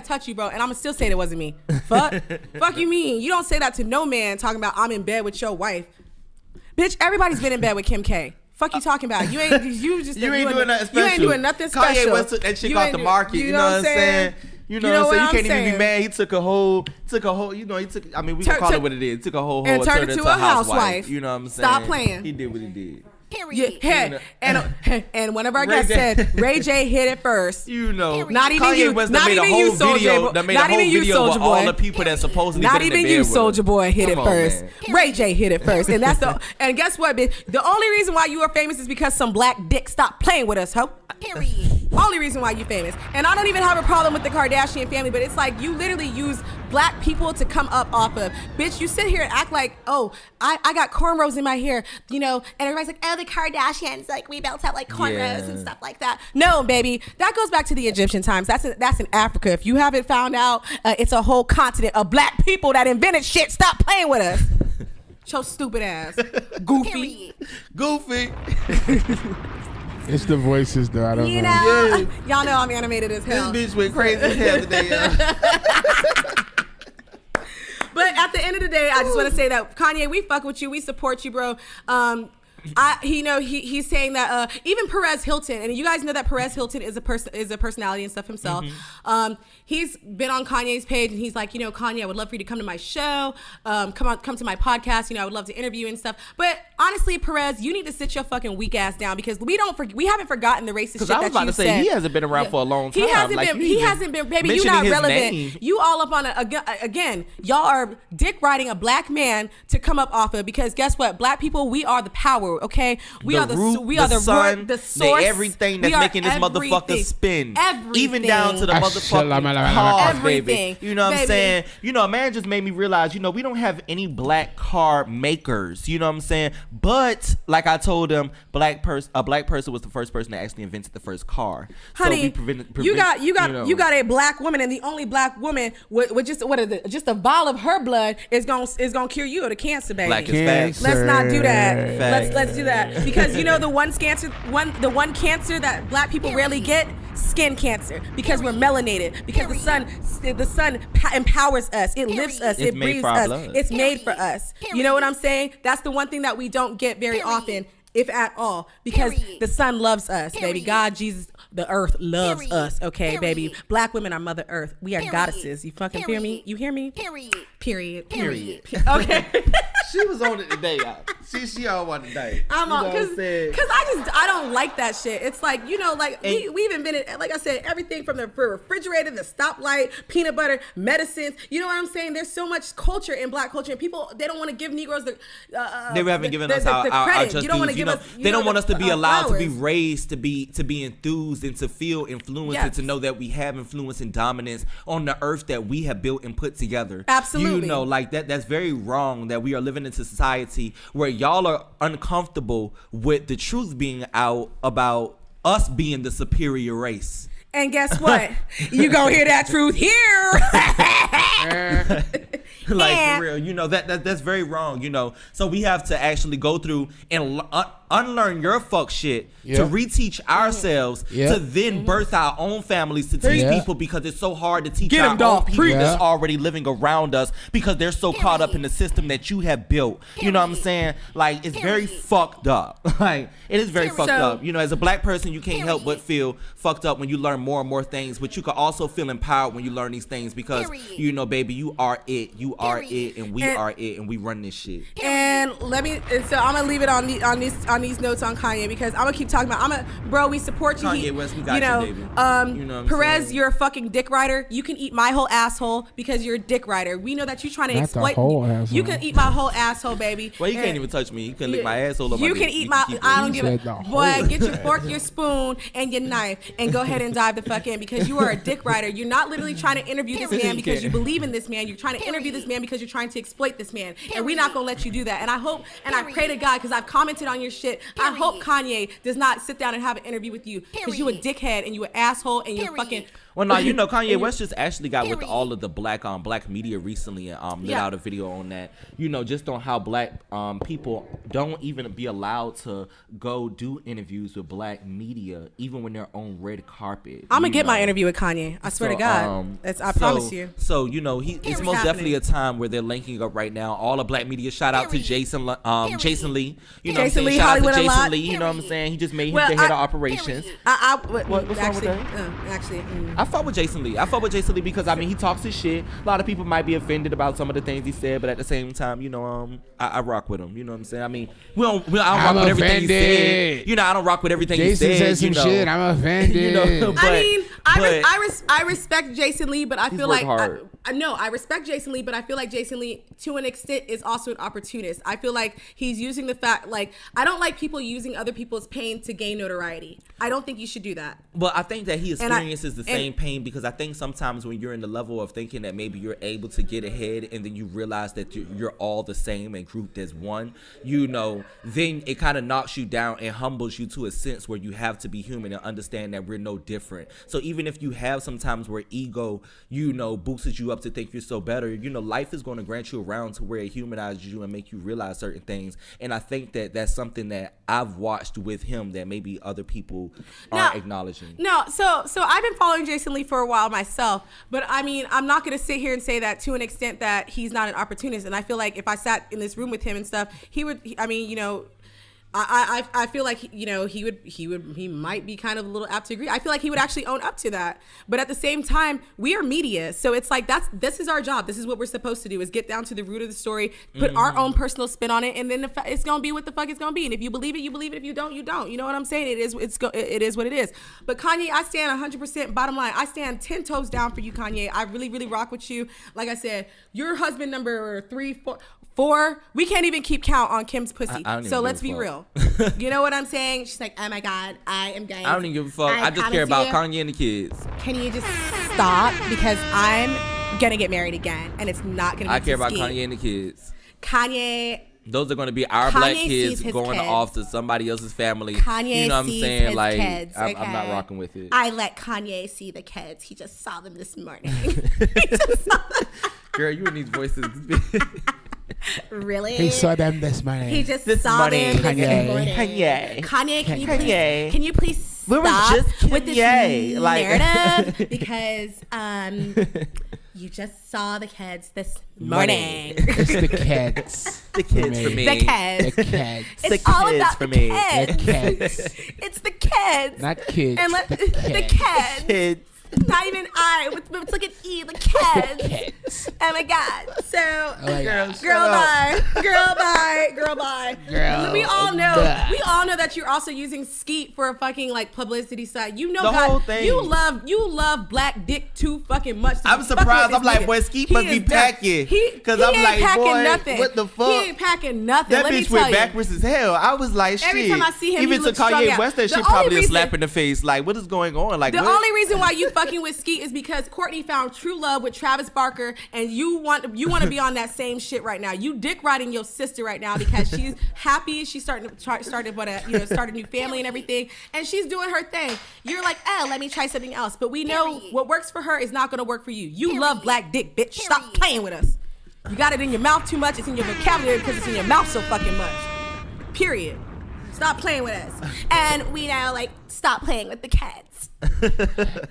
[SPEAKER 2] I'm going to still say that wasn't me. Fuck you mean? You don't say that to no man talking about I'm in bed with your wife. Bitch, everybody's been in bed with Kim K. Fuck you talking about? You ain't doing nothing special. You ain't doing nothing special.
[SPEAKER 3] Kanye West took that chick off the market. You know what I'm saying? You know what I'm saying? You can't even be mad. He took a whole, you know, I mean, we can call it what it is. He took a whole
[SPEAKER 2] and turned
[SPEAKER 3] it
[SPEAKER 2] into a housewife.
[SPEAKER 3] You know what I'm saying?
[SPEAKER 2] Stop playing.
[SPEAKER 3] He did what he did.
[SPEAKER 2] Yeah, and whenever I got said, Ray J hit it first.
[SPEAKER 3] You know,
[SPEAKER 2] not even
[SPEAKER 3] Kanye
[SPEAKER 2] you,
[SPEAKER 3] West
[SPEAKER 2] not
[SPEAKER 3] made
[SPEAKER 2] even
[SPEAKER 3] a whole
[SPEAKER 2] you, Soulja
[SPEAKER 3] video.
[SPEAKER 2] Boy.
[SPEAKER 3] That made
[SPEAKER 2] Not
[SPEAKER 3] a whole
[SPEAKER 2] even you,
[SPEAKER 3] video with
[SPEAKER 2] Soulja
[SPEAKER 3] all
[SPEAKER 2] Boy.
[SPEAKER 3] the people that supposedly
[SPEAKER 2] Not
[SPEAKER 3] been in
[SPEAKER 2] even
[SPEAKER 3] the
[SPEAKER 2] you,
[SPEAKER 3] bed with
[SPEAKER 2] Soulja
[SPEAKER 3] her.
[SPEAKER 2] Boy hit it
[SPEAKER 3] Come on,
[SPEAKER 2] first.
[SPEAKER 3] man.
[SPEAKER 2] Ray J hit it first, and guess what, bitch? The only reason why you are famous is because some black dick stopped playing with us, ho.
[SPEAKER 5] Period.
[SPEAKER 2] Only reason why you famous. And I don't even have a problem with the Kardashian family, but it's like you literally use black people to come up off of. Bitch, you sit here and act like, oh, I got cornrows in my hair, you know, and everybody's like, oh, the Kardashians, like we built up like cornrows and stuff like that. No, baby, that goes back to the Egyptian times. That's in Africa. If you haven't found out, it's a whole continent of black people that invented shit. Stop playing with us. Your stupid ass. Goofy.
[SPEAKER 3] Goofy.
[SPEAKER 4] It's the voices, though. I don't know.
[SPEAKER 2] Yeah. Y'all know I'm animated as hell.
[SPEAKER 3] This bitch went crazy as hell today,
[SPEAKER 2] But at the end of the day, I just want to say that Kanye, we fuck with you. We support you, bro. He's saying that even Perez Hilton, and you guys know that Perez Hilton is a personality and stuff himself. He's been on Kanye's page and he's like, you know, Kanye, I would love for you to come to my show, come to my podcast. You know, I would love to interview you and stuff. But honestly, Perez, you need to sit your fucking weak ass down because we haven't forgotten the racist shit that you said.
[SPEAKER 3] Because I was about to say he hasn't been around for a long time.
[SPEAKER 2] He hasn't been. Baby, you not relevant. Name. You all up on again. Y'all are dick riding a black man to come up off of because guess what? Black people, we are the power. Okay, we are the sun, the source,
[SPEAKER 3] everything that's making this motherfucker spin, even down to the motherfucking
[SPEAKER 2] cars,
[SPEAKER 3] baby. You know what I'm saying? You know, a man just made me realize, you know, we don't have any black car makers. You know what I'm saying? But like I told him, a black person was the first person that actually invented the first car.
[SPEAKER 2] Honey, so you got a black woman, and the only black woman with just a vial of her blood is gonna cure you of the cancer, baby.
[SPEAKER 3] Black is facts.
[SPEAKER 2] Let's not do that. Let's do that because you know the one cancer that black people rarely get, skin cancer, because we're melanated, because the sun empowers us, it lifts us, it breathes us, it's made for us. You know what I'm saying? That's the one thing that we don't get very often, if at all, because the sun loves us, baby. God, Jesus, the earth loves us, okay, baby. Black women are Mother Earth. We are goddesses. You fucking hear me? You hear me? Period. Okay.
[SPEAKER 3] She was on it today, y'all. She all on today.
[SPEAKER 2] I'm on because I don't like that shit. It's like, you know, like we've invented, like I said, everything from the refrigerator, the stoplight, peanut butter, medicines. You know what I'm saying? There's so much culture in black culture, and people, they don't want to give Negroes the
[SPEAKER 3] they haven't given us our just.
[SPEAKER 2] You don't want to give us.
[SPEAKER 3] They don't want us to be allowed to be raised, to be enthused, and to feel influence, and to know that we have influence and dominance on the earth that we have built and put together.
[SPEAKER 2] Absolutely.
[SPEAKER 3] You know, like that's very wrong that we are living in society where y'all are uncomfortable with the truth being out about us being the superior race.
[SPEAKER 2] And guess what? You gonna hear that truth here.
[SPEAKER 3] Like, for real, you know, that's very wrong, you know. So we have to actually go through and unlearn your fuck shit to reteach ourselves to then birth our own families to teach people, because it's so hard to teach our own people that's already living around us because they're so caught up in the system that you have built. You know what I'm saying? Like, it's very fucked up. Like, it is very fucked up. You know, as a black person, you can't help but feel fucked up when you learn more and more things, but you can also feel empowered when you learn these things because, you know, baby, you are it. You are it, and we are it, and we run this shit.
[SPEAKER 2] And so I'm gonna leave it on these notes on Kanye because I'm gonna keep talking about. Bro, we support you.
[SPEAKER 3] Kanye West, we got you, baby.
[SPEAKER 2] You know Perez, saying? You're a fucking dick rider. You can eat my whole asshole because you're a dick rider. We know that you're trying to exploit me. You can eat my whole asshole, baby.
[SPEAKER 3] Well, you can't even touch me. You can lick my asshole.
[SPEAKER 2] You can eat my. I don't give a. Boy, get your fork, your spoon, and your knife, and go ahead and dive the fuck in because you are a dick rider. You're not literally trying to interview this man because you believe in this man. You're trying to interview this man because you're trying to exploit this man, and we're not gonna let you do that. And I hope and I pray to God, because I've commented on your shit, I hope Kanye does not sit down and have an interview with you because you a dickhead and you an asshole and you're fucking.
[SPEAKER 3] Well, no, you know, Kanye West just actually got with all of the black media recently and let out a video on that. You know, just on how black people don't even be allowed to go do interviews with black media, even when they're on red carpet.
[SPEAKER 2] I'm gonna get my interview with Kanye. I swear to God. I promise you.
[SPEAKER 3] So, you know, it's most definitely a time where they're linking up right now. All the black media. Shout out to Jason Lee. You know what I'm saying? Shout out to Jason Lee. You know what I'm saying? He just made him the head of operations. What's wrong with that? I fuck with Jason Lee because I mean he talks his shit. A lot of people might be offended about some of the things he said, but at the same time, you know, I rock with him. You know what I'm saying? I mean, I don't rock with everything he said. You know, I don't rock with everything he said.
[SPEAKER 4] Jason said some shit. I'm offended.
[SPEAKER 3] You know,
[SPEAKER 2] I respect Jason Lee, but I feel like I respect Jason Lee, but I feel like Jason Lee, to an extent, is also an opportunist. I feel like he's using the fact, like, I don't like people using other people's pain to gain notoriety. I don't think you should do that.
[SPEAKER 3] But I think that he experiences the same pain, because I think sometimes when you're in the level of thinking that maybe you're able to get ahead and then you realize that you're all the same and grouped as one, you know, then it kind of knocks you down and humbles you to a sense where you have to be human and understand that we're no different. So even if you have sometimes where ego, you know, boosts you up to think you're so better, you know, life is going to grant you around to where it humanizes you and make you realize certain things. And I think that that's something that I've watched with him that maybe other people aren't acknowledging.
[SPEAKER 2] No, so I've been following Jason Lee for a while myself, but I mean, I'm not going to sit here and say that to an extent that he's not an opportunist. And I feel like if I sat in this room with him and stuff, he would, I mean, you know, I feel like, you know, he might be kind of a little apt to agree. I feel like he would actually own up to that. But at the same time, we are media. So it's like, this is our job. This is what we're supposed to do, is get down to the root of the story, put our own personal spin on it. And then it's going to be what the fuck it's going to be. And if you believe it, you believe it. If you don't, you don't. You know what I'm saying? It is what it is. But Kanye, I stand 100% bottom line. I stand 10 toes down for you, Kanye. I really, really rock with you. Like I said, your husband number 3, 4, we can't even keep count on Kim's pussy. So let's be real. You know what I'm saying? She's like, oh my God, I am gay.
[SPEAKER 3] I don't even give a fuck. I just care about Kanye and the kids.
[SPEAKER 2] Can you just stop? Because I'm gonna get married again, and it's not gonna be
[SPEAKER 3] I care about Kanye and the kids.
[SPEAKER 2] Kanye.
[SPEAKER 3] Those are going to be our black kids going off to somebody else's family.
[SPEAKER 2] Kanye,
[SPEAKER 3] you know what I'm saying? Like,
[SPEAKER 2] kids, okay?
[SPEAKER 3] I'm not rocking with it.
[SPEAKER 2] I let Kanye see the kids. He just saw them this morning.
[SPEAKER 3] Girl, you and these voices.
[SPEAKER 2] Really?
[SPEAKER 4] He saw them this morning.
[SPEAKER 2] He just saw them this morning. Kanye, can you please stop with this narrative? Because you just saw the kids this morning.
[SPEAKER 4] It's the kids.
[SPEAKER 3] The kids for me.
[SPEAKER 2] The kids.
[SPEAKER 4] The kids.
[SPEAKER 2] It's all about
[SPEAKER 3] for
[SPEAKER 2] the
[SPEAKER 3] me.
[SPEAKER 2] kids.
[SPEAKER 4] The kids.
[SPEAKER 2] It's the kids.
[SPEAKER 4] Not kids.
[SPEAKER 2] And the kids.
[SPEAKER 3] Kids.
[SPEAKER 2] Not even I. Let's look at E. The kids.
[SPEAKER 4] The kids.
[SPEAKER 2] Oh my God. So,
[SPEAKER 3] Girl,
[SPEAKER 2] bye. We all know that you're also using Skeet for a fucking like publicity side. You know,
[SPEAKER 3] the whole thing.
[SPEAKER 2] You love black dick too fucking much.
[SPEAKER 3] I'm surprised. I'm like, boy, Skeet must be packing. Because I'm like, boy,
[SPEAKER 2] nothing.
[SPEAKER 3] what the fuck?
[SPEAKER 2] He ain't packing nothing.
[SPEAKER 3] That bitch went backwards as hell. I was like, shit.
[SPEAKER 2] Every time I see him,
[SPEAKER 3] even
[SPEAKER 2] he
[SPEAKER 3] to
[SPEAKER 2] looks strung
[SPEAKER 3] Kanye
[SPEAKER 2] out.
[SPEAKER 3] West, that shit probably a slap in the face. Like, what is going on? Like,
[SPEAKER 2] the only reason why you fucking with Skeet is because Courtney found true love with Travis Barker, and you want to be on that same shit right now. You dick riding your sister right now because she's happy. She's started a new family and everything, and she's doing her thing. You're like, oh, let me try something else. But we know what works for her is not going to work for you. You love black dick, bitch. Stop playing with us. You got it in your mouth too much. It's in your vocabulary because it's in your mouth so fucking much. Period. Stop playing with us. And we now stop playing with the kids.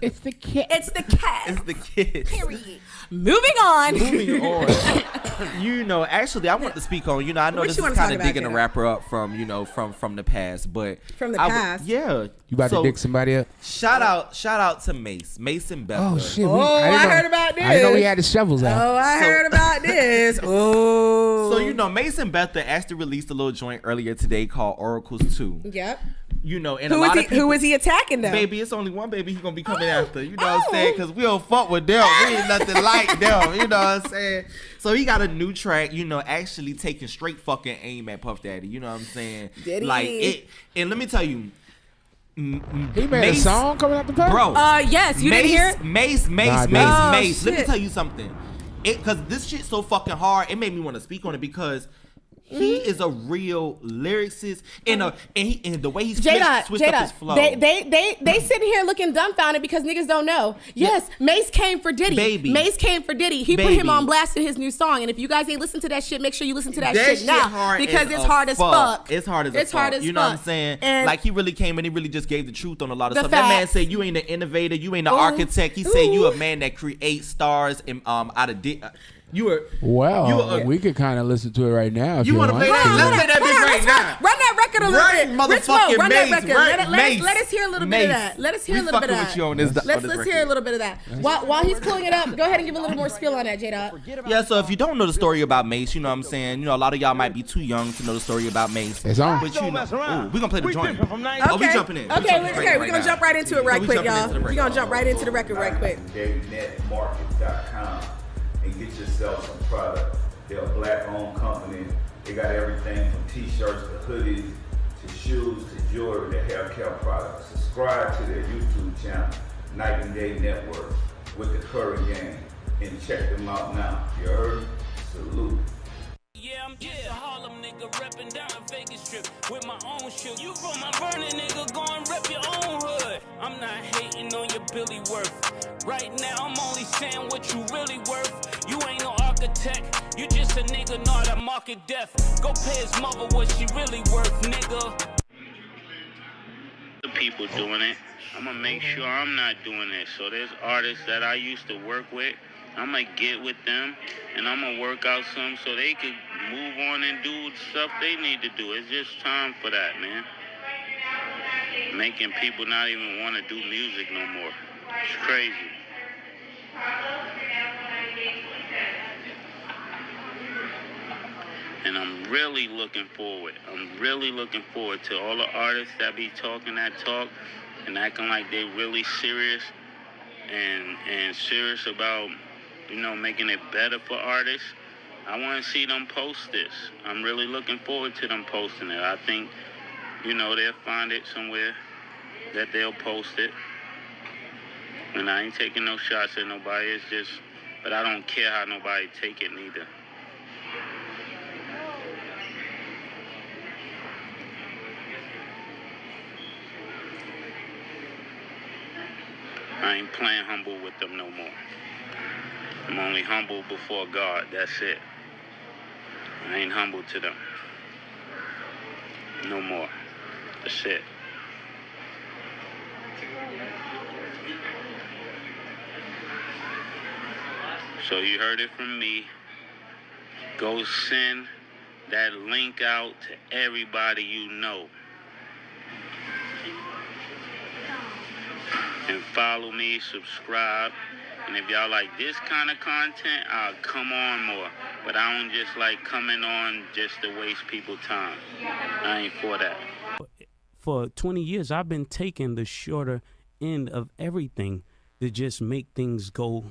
[SPEAKER 4] It's the kids.
[SPEAKER 2] It's the kids.
[SPEAKER 3] It's the kids.
[SPEAKER 2] Period. Moving on.
[SPEAKER 3] You know, actually, I want to speak on. You know, I know this is kind of digging a rapper up from the past, but
[SPEAKER 2] from the past.
[SPEAKER 3] Yeah.
[SPEAKER 4] You about to dig somebody up?
[SPEAKER 3] Shout out to Mason Bethel.
[SPEAKER 4] Oh shit!
[SPEAKER 2] I heard about this.
[SPEAKER 4] I didn't know he had his shovels out.
[SPEAKER 2] Oh, I heard about this. Oh.
[SPEAKER 3] So you know, Mason Bethel actually released a little joint earlier today called Oracles 2.
[SPEAKER 2] Yep.
[SPEAKER 3] You know, and who
[SPEAKER 2] was he attacking though?
[SPEAKER 3] Baby, it's only one baby he gonna be coming after. You know what I'm saying? Because we don't fuck with them. We ain't nothing like them. You know what I'm saying? So he got a new track, you know, actually taking straight fucking aim at Puff Daddy. You know what I'm saying?
[SPEAKER 2] Did he?
[SPEAKER 3] Like it, and let me tell you.
[SPEAKER 4] He made a song coming out the Puff?
[SPEAKER 3] Bro.
[SPEAKER 2] Yes, you didn't hear it?
[SPEAKER 3] Mace.
[SPEAKER 2] Shit.
[SPEAKER 3] Let me tell you something. Because this shit's so fucking hard, it made me want to speak on it because he is a real lyricist, and the way he's switched up his flow.
[SPEAKER 2] They sitting here looking dumbfounded because niggas don't know. Yes, Mace came for Diddy.
[SPEAKER 3] Baby.
[SPEAKER 2] Mace came for Diddy. He put him on blast in his new song. And if you guys ain't listened to that shit, make sure you listen to that shit now because it's hard as fuck.
[SPEAKER 3] It's hard as fuck. You know what I'm saying?
[SPEAKER 2] And
[SPEAKER 3] like he really came and he really just gave the truth on a lot of stuff. That man said you ain't an innovator, you ain't an architect. He said you a man that creates stars and out of dick.
[SPEAKER 4] We could kind of listen to it right now. If you
[SPEAKER 3] want to play that? Let's play that bitch right now.
[SPEAKER 2] Run that record a little bit.
[SPEAKER 3] Motherfucking
[SPEAKER 2] run that record.
[SPEAKER 3] Mace.
[SPEAKER 2] Let us hear a little bit of that. Let's hear a little bit of that. While he's pulling it up, go ahead and give a little more spiel on that, J-Dot.
[SPEAKER 3] Yeah, so if you don't know the story about Mace, you know what I'm saying? You know, a lot of y'all might be too young to know the story about Mace.
[SPEAKER 4] It's on.
[SPEAKER 3] But you know, we're going to play the joint. Oh, we jumping in.
[SPEAKER 2] Okay, we're going to jump right into it right quick, y'all. We're going to jump right into the record right quick.
[SPEAKER 5] DavidNetMarket.com and get yourself some product. They're a black-owned company. They got everything from T-shirts to hoodies to shoes to jewelry to hair care products. Subscribe to their YouTube channel, Night and Day Network, with the Curry Gang, and check them out now. You heard? Salute.
[SPEAKER 6] Yeah, I'm just a Harlem nigga reppin' down a Vegas strip with my own shit. You from my burning nigga, go and rep your own hood. I'm not hating on your Billy Worth. Right now, I'm only saying what you really worth. You ain't no architect, you just a nigga, not a market deaf. Go pay his mother what she really worth, nigga.
[SPEAKER 7] The people doing it, I'm gonna make sure I'm not doing it. So there's artists that I used to work with, I'm gonna get with them and I'm gonna work out some so they could move on and do the stuff they need to do. It's just time for that, man. Making people not even want to do music no more. It's crazy. And I'm really looking forward. To all the artists that be talking that talk and acting like they really serious and serious about, you know, making it better for artists. I want to see them post this. I'm really looking forward to them posting it. I think, you know, they'll find it somewhere that they'll post it. And I ain't taking no shots at nobody. It's just, but I don't care how nobody take it neither. I ain't playing humble with them no more. I'm only humble before God. That's it. I ain't humble to them. No more. That's it. So you heard it from me. Go send that link out to everybody you know. And follow me, subscribe. And if y'all like this kind of content, I'll come on more. But I don't just like coming on just to waste people's time. I ain't for that.
[SPEAKER 6] For 20 years, I've been taking the shorter end of everything to just make things go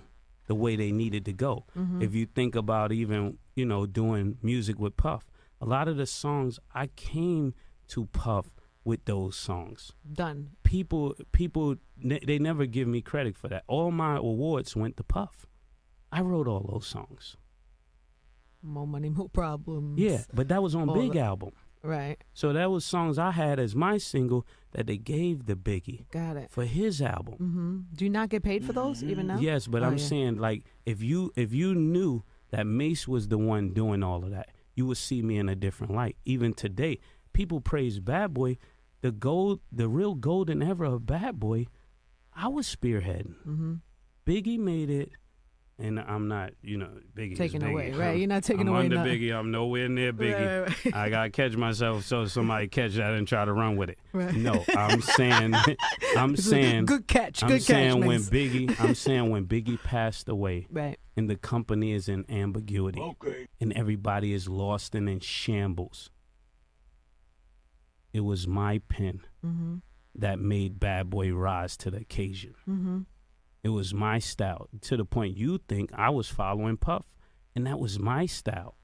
[SPEAKER 6] the way they needed to go. Mm-hmm. If you think about even, you know, doing music with Puff, a lot of the songs I came to Puff with those songs.
[SPEAKER 8] Done.
[SPEAKER 6] People, they never give me credit for that. All my awards went to Puff. I wrote all those songs.
[SPEAKER 8] More Money, More Problems.
[SPEAKER 6] Yeah, but that was on Big Album.
[SPEAKER 8] Right.
[SPEAKER 6] So that was songs I had as my single that they gave the Biggie.
[SPEAKER 8] Got it.
[SPEAKER 6] For his album.
[SPEAKER 8] Mm-hmm. Do you not get paid for those even now?
[SPEAKER 6] Yes, but I'm saying, like, if you knew that Mace was the one doing all of that, you would see me in a different light. Even today, people praise Bad Boy. The real golden era of Bad Boy, I was spearheading.
[SPEAKER 8] Mm-hmm.
[SPEAKER 6] Biggie made it, and I'm not, you know, Biggie
[SPEAKER 8] taking
[SPEAKER 6] is Biggie.
[SPEAKER 8] Away, right? You're not taking
[SPEAKER 6] I'm
[SPEAKER 8] away.
[SPEAKER 6] I'm under Biggie. I'm nowhere near Biggie. Right. I gotta catch myself so somebody catch that and try to run with it.
[SPEAKER 8] Right.
[SPEAKER 6] No, I'm saying,
[SPEAKER 8] good catch.
[SPEAKER 6] I'm saying when Biggie passed away,
[SPEAKER 8] right,
[SPEAKER 6] and the company is in ambiguity, and everybody is lost and in shambles. It was my pen that made Bad Boy rise to the occasion.
[SPEAKER 8] Mm-hmm.
[SPEAKER 6] It was my style, to the point you think I was following Puff, and that was my style.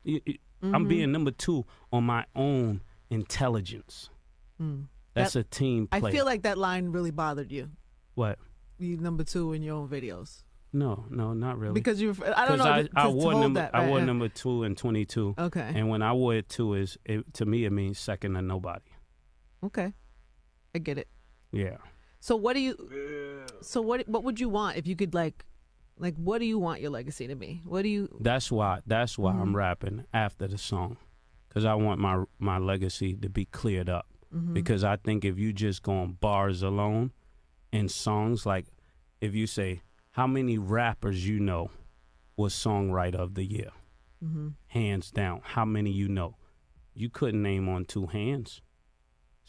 [SPEAKER 6] I'm being number 2 on my own intelligence. That's a team play.
[SPEAKER 8] I feel like that line really bothered you.
[SPEAKER 6] What?
[SPEAKER 8] You number 2 in your own videos.
[SPEAKER 6] No, not really.
[SPEAKER 8] Because I don't know.
[SPEAKER 6] I wore number 2 and 22.
[SPEAKER 8] Okay.
[SPEAKER 6] And when I wore it 2, to me it means second to nobody.
[SPEAKER 8] Okay, I get it.
[SPEAKER 6] Yeah.
[SPEAKER 8] So what do you? Yeah. So what would you want if you could like what do you want your legacy to be? What do you?
[SPEAKER 6] That's why I'm rapping after the song, because I want my legacy to be cleared up. Because I think if you just go on bars alone, in songs, like if you say how many rappers you know was songwriter of the year, hands down, how many you know? You couldn't name on 2 hands.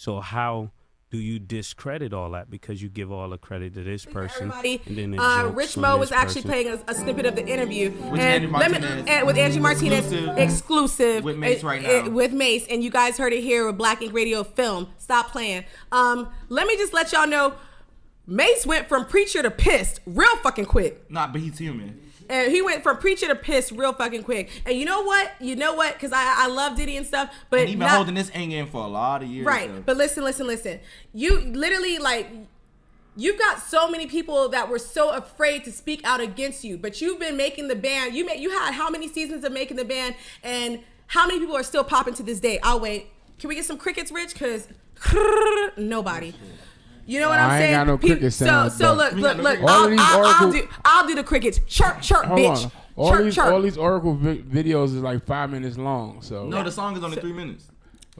[SPEAKER 6] So how do you discredit all that because you give all the credit to this person?
[SPEAKER 2] Everybody,
[SPEAKER 6] and then
[SPEAKER 2] Rich Mo was actually playing a snippet of the interview with Angie Martinez, exclusive
[SPEAKER 3] with Mace right now.
[SPEAKER 2] With Mace, and you guys heard it here with Black Ink Radio Film. Stop playing. Let me just let y'all know, Mace went from preacher to pissed real fucking quick.
[SPEAKER 3] Nah, but he's human.
[SPEAKER 2] And he went from preacher to piss real fucking quick. And you know what? Because I love Diddy and stuff, but
[SPEAKER 3] and he been holding this anger in for a lot of years.
[SPEAKER 2] Right. So. But listen. You literally you've got so many people that were so afraid to speak out against you, but you've been making the band. You had how many seasons of making the band, and how many people are still popping to this day? I'll wait. Can we get some crickets, Rich? Because nobody. You know what I'm saying?
[SPEAKER 4] I ain't got no cricket sound.
[SPEAKER 2] So look. I'll do the crickets. Chirp, bitch.
[SPEAKER 4] Chirp. All these Oracle videos is like 5 minutes long. So
[SPEAKER 3] no, the song is only 3 minutes.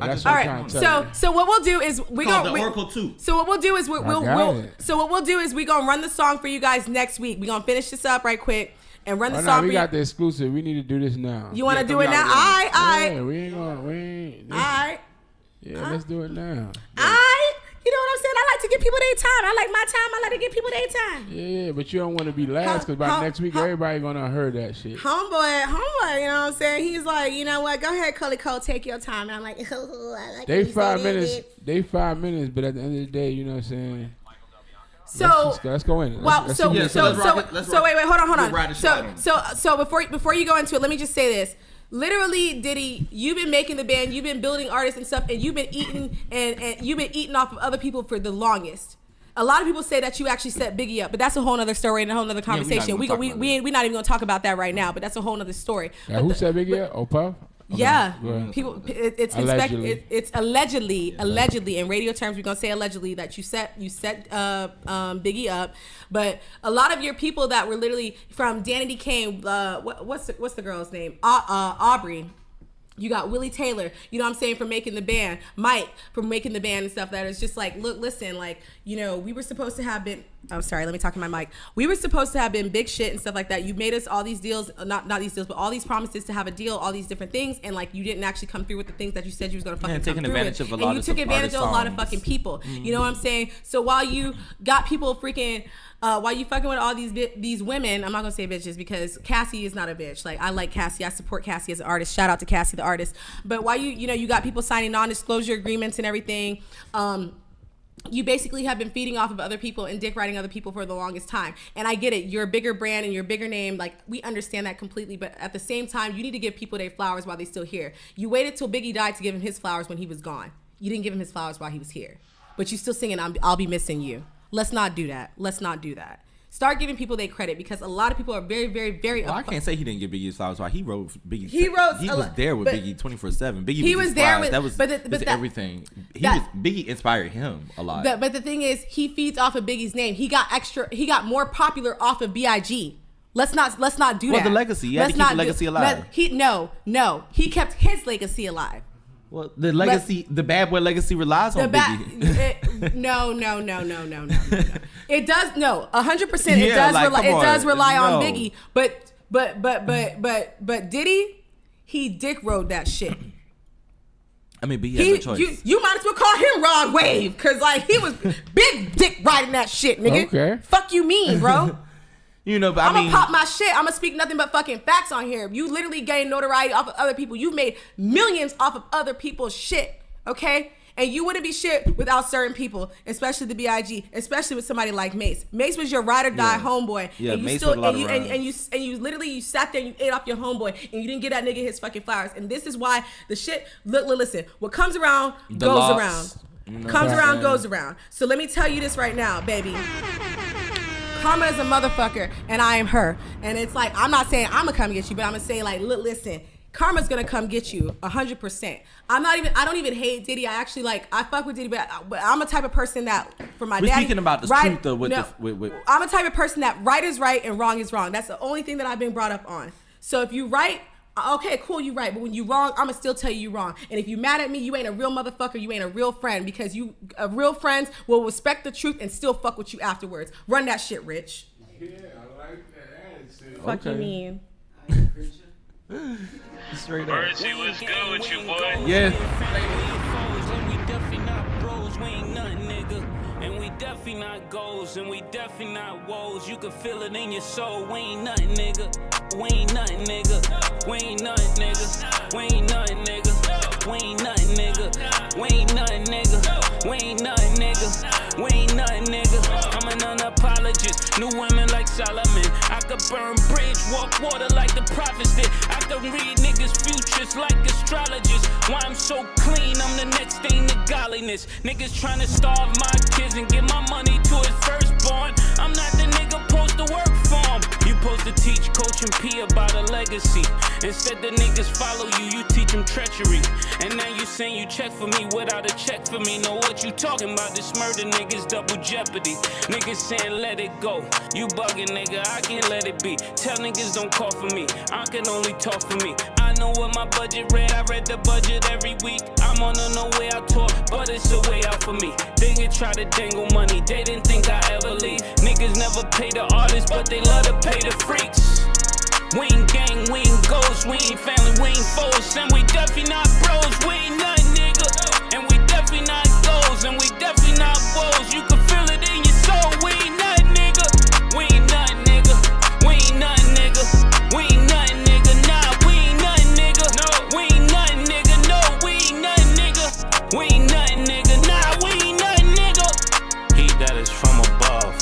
[SPEAKER 2] All right. So what we'll do is we're gonna
[SPEAKER 3] Oracle 2.
[SPEAKER 2] So what we'll do is we're gonna run the song for you guys next week. We're gonna finish this up right quick and run the song.
[SPEAKER 4] We got the exclusive. We need to do this now.
[SPEAKER 2] You want to do it now? I.
[SPEAKER 4] Yeah, we ain't. Yeah, let's do it now.
[SPEAKER 2] You know what I'm saying? I like to give people their time. I like my time. I like to give people their time.
[SPEAKER 4] Yeah, but you don't want to be last because by next week, everybody going to heard that shit.
[SPEAKER 2] Homeboy, you know what I'm saying? He's like, you know what? Go ahead, Cully Cole, take your time. And I'm like, I like
[SPEAKER 4] They 5 minutes. They 5 minutes, but at the end of the day, you know what I'm saying?
[SPEAKER 2] So
[SPEAKER 4] let's go in.
[SPEAKER 2] Wait, hold on. So before you go into it, let me just say this. Literally, Diddy, you've been making the band, you've been building artists and stuff, and you've been eating and you've been eating off of other people for the longest. A lot of people say that you actually set Biggie up, but that's a whole other story and a whole other conversation. We're not even gonna talk about that right now, but that's a whole other story.
[SPEAKER 4] Who set Biggie up? Oh, Puff?
[SPEAKER 2] Okay. Yeah, people. It's allegedly. In radio terms, we're gonna say allegedly that you set Biggie up, but a lot of your people that were literally from Danity Kane. What's the girl's name? Aubrey. You got Willie Taylor, you know what I'm saying, for making the band. Mike for making the band and stuff. That is just like, look, listen, like, you know, we were supposed to have been. I'm sorry, let me talk to my mic. We were supposed to have been big shit and stuff like that. You made us all these deals, not these deals, but all these promises to have a deal, all these different things, and like you didn't actually come through with the things that you said you was gonna fucking come through with. And you took advantage of a lot of fucking people. Mm-hmm. You know what I'm saying? So while you got people freaking. While you fucking with all these women, I'm not gonna say bitches because Cassie is not a bitch. Like, I like Cassie, I support Cassie as an artist. Shout out to Cassie the artist. But while you got people signing non-disclosure agreements and everything, you basically have been feeding off of other people and dick riding other people for the longest time. And I get it, you're a bigger brand and you're a bigger name. Like, we understand that completely. But at the same time, you need to give people their flowers while they're still here. You waited till Biggie died to give him his flowers when he was gone. You didn't give him his flowers while he was here. But you still singing, I'll be missing you. Let's not do that. Start giving people their credit because a lot of people are very, very, very.
[SPEAKER 3] Well, I can't say he didn't give Biggie his flowers. He wrote Biggie. He was there with Biggie 24/7. Biggie. He was there with. That was everything. Biggie inspired him a lot.
[SPEAKER 2] But the thing is, he feeds off of Biggie's name. He got more popular off of B.I.G. Let's not do that.
[SPEAKER 3] Well, the legacy. You had to keep the legacy alive.
[SPEAKER 2] No. He kept his legacy alive.
[SPEAKER 3] Well, the legacy, the bad boy legacy relies on Biggie.
[SPEAKER 2] No. It does 100%. It does rely on Biggie, but Diddy, he dick rode that shit.
[SPEAKER 3] I mean, but he has a choice.
[SPEAKER 2] You might as well call him Rod Wave, cause like he was big dick riding that shit, nigga.
[SPEAKER 4] Okay.
[SPEAKER 2] Fuck you mean, bro.
[SPEAKER 3] You know, but
[SPEAKER 2] I'm gonna pop my shit. I'm gonna speak nothing but fucking facts on here. You literally gained notoriety off of other people. You've made millions off of other people's shit, okay? And you wouldn't be shit without certain people, especially the B.I.G., especially with somebody like Mace. Mace was your ride or die homeboy.
[SPEAKER 3] Yeah,
[SPEAKER 2] and you
[SPEAKER 3] Mace
[SPEAKER 2] still
[SPEAKER 3] and
[SPEAKER 2] you literally sat there and you ate off your homeboy and you didn't get that nigga his fucking flowers. And this is why the shit. Listen, what comes around goes around. Comes around goes around. So let me tell you this right now, baby. Karma is a motherfucker, and I am her. And it's like, I'm not saying I'm gonna come get you, but I'm gonna say, like, listen, Karma's gonna come get you 100%. I don't even hate Diddy. I actually I fuck with Diddy, but I'm a type of person that, for my daddy.
[SPEAKER 3] We're speaking about the truth though.
[SPEAKER 2] I'm a type of person that right is right and wrong is wrong. That's the only thing that I've been brought up on. So if you right, okay, cool, you right. But when you wrong, I'ma still tell you wrong. And if you mad at me, you ain't a real motherfucker. You ain't a real friend, because real friends will respect the truth and still fuck with you afterwards. Run that shit, Rich.
[SPEAKER 4] Yeah, I like that attitude.
[SPEAKER 2] Fuck you mean?
[SPEAKER 3] Straight up.
[SPEAKER 7] Mercy, what's good with you, boy?
[SPEAKER 3] Yeah.
[SPEAKER 9] Definitely not goals, and we definitely not woes. You can feel it in your soul. We ain't nothing, nigga. We ain't nothing, nigga. We ain't nothing, nigga. We ain't nothing, nigga. We ain't nothing, nigga. We ain't nothing, nigga. We ain't nothing, nigga. We ain't nothing, nigga. I'm an unapologist. New women like Solomon. I I could burn bridge, walk water like the prophets did. I could read niggas' futures like astrologists. Why I'm so clean, I'm the next thing to godliness. Niggas trying to starve my kids and give my money to his firstborn. I'm not the nigga supposed to work for him. You supposed to teach Coach and P about a legacy. Instead the niggas follow you, you teach them treachery. And now you saying you check for me without a check for me. Know what you talking about, this murder niggas double jeopardy. Niggas saying let it go, you bugging nigga, I can't let it be. Tell niggas don't call for me, I can only talk for me. I know what my budget read, I read the budget every week. I'm on a no way out tour, but it's a way out for me. They can try to dangle money, they didn't think I ever leave. Niggas never pay the artists, but they love to pay the freaks. We ain't gang, we ain't ghosts, we ain't family, we ain't foes, and we definitely not bros, we ain't nothing, nigga. And we definitely not goals, and we definitely not woes. You can feel it in your soul, we ain't nothing, nigga. We ain't nothing, nigga. We ain't nothing, nigga. We ain't nothing, nigga. Nah, we ain't nothing, nigga. No, we ain't nothing, nigga. No, we ain't nothing, nigga. We ain't nothing, nigga. Nah, we ain't nothing, nigga. He that is from above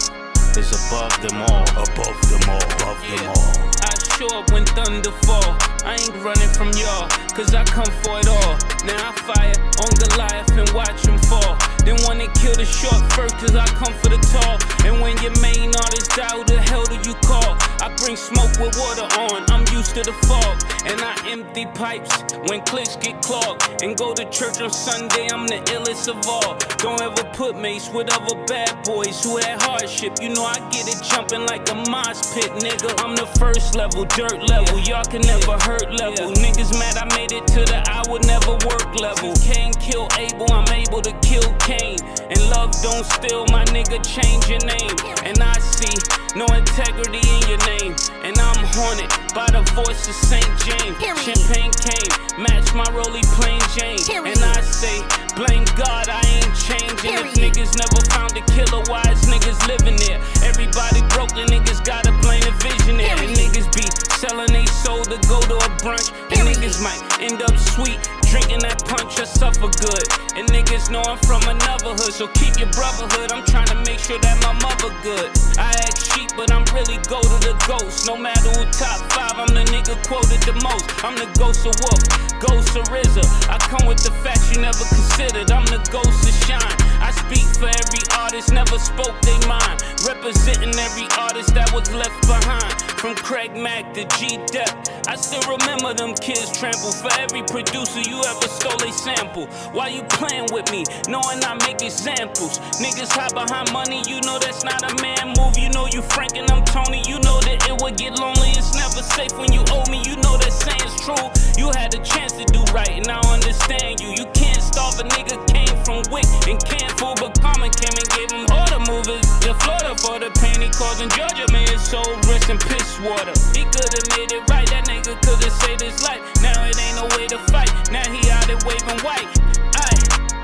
[SPEAKER 9] is above them all. Above them all. Above them all. I show up when thunder fall. I ain't running from y'all, cause I come for it all. Now I fire on Goliath and watch him fall. Then wanna kill the short first, cause I come for the tall. And when your main artist die, who the hell do you call? I bring smoke with water on, I'm used to the fog. And I empty pipes when clicks get clogged. And go to church on Sunday, I'm the illest of all. Don't ever put mace with other bad boys who had hardship. You know I get it jumping like a mosh pit, nigga. I'm the first level, dirt level, y'all can never hurt level. Niggas mad I made it to the I would never work level. Cain kill Abel, I'm able to kill Cain. And love don't steal, my nigga, change your name. And I see no integrity in your name. And I'm haunted by the voice of St. James. Champagne came, match my Rollie plain Jane. And I say, blame God, I ain't changing. If niggas never found a killer, why is niggas living there? Everybody broke, the niggas gotta blame the visionary. Niggas be selling they soul to go to a brunch. And niggas might end up sweet, drinking that punch or suffer good. And niggas know I'm from another hood, so keep your brotherhood. I'm trying to make sure that my mother good. I act sheep, but I'm really go to the ghost. No matter who top 5, I'm the nigga quoted the most. I'm the ghost of Wolf, ghost of RZA. I come with the facts you never considered. I'm the ghost of Shine. I speak for every artist, never spoke they mind. Representing every artist that was left behind. From Craig Mack to G-Dep, I still remember them kids trample. For every producer you ever stole a sample. Why you playing with me, knowing I make examples? Niggas hide behind money, you know that's not a man move. You know you Frank and I'm Tony, you know that it would get lonely. It's never safe when you owe me, you know that saying's true. You had a chance to do right and I understand you. You can't starve a nigga, came from Wick and can't fool, but Common came and gave him all the movers. The Florida for the pain he caused in Georgia made his soul rich in piss water. He could've made it right, that nigga could've saved his life. Now it ain't no way to fight, now he out there waving white. I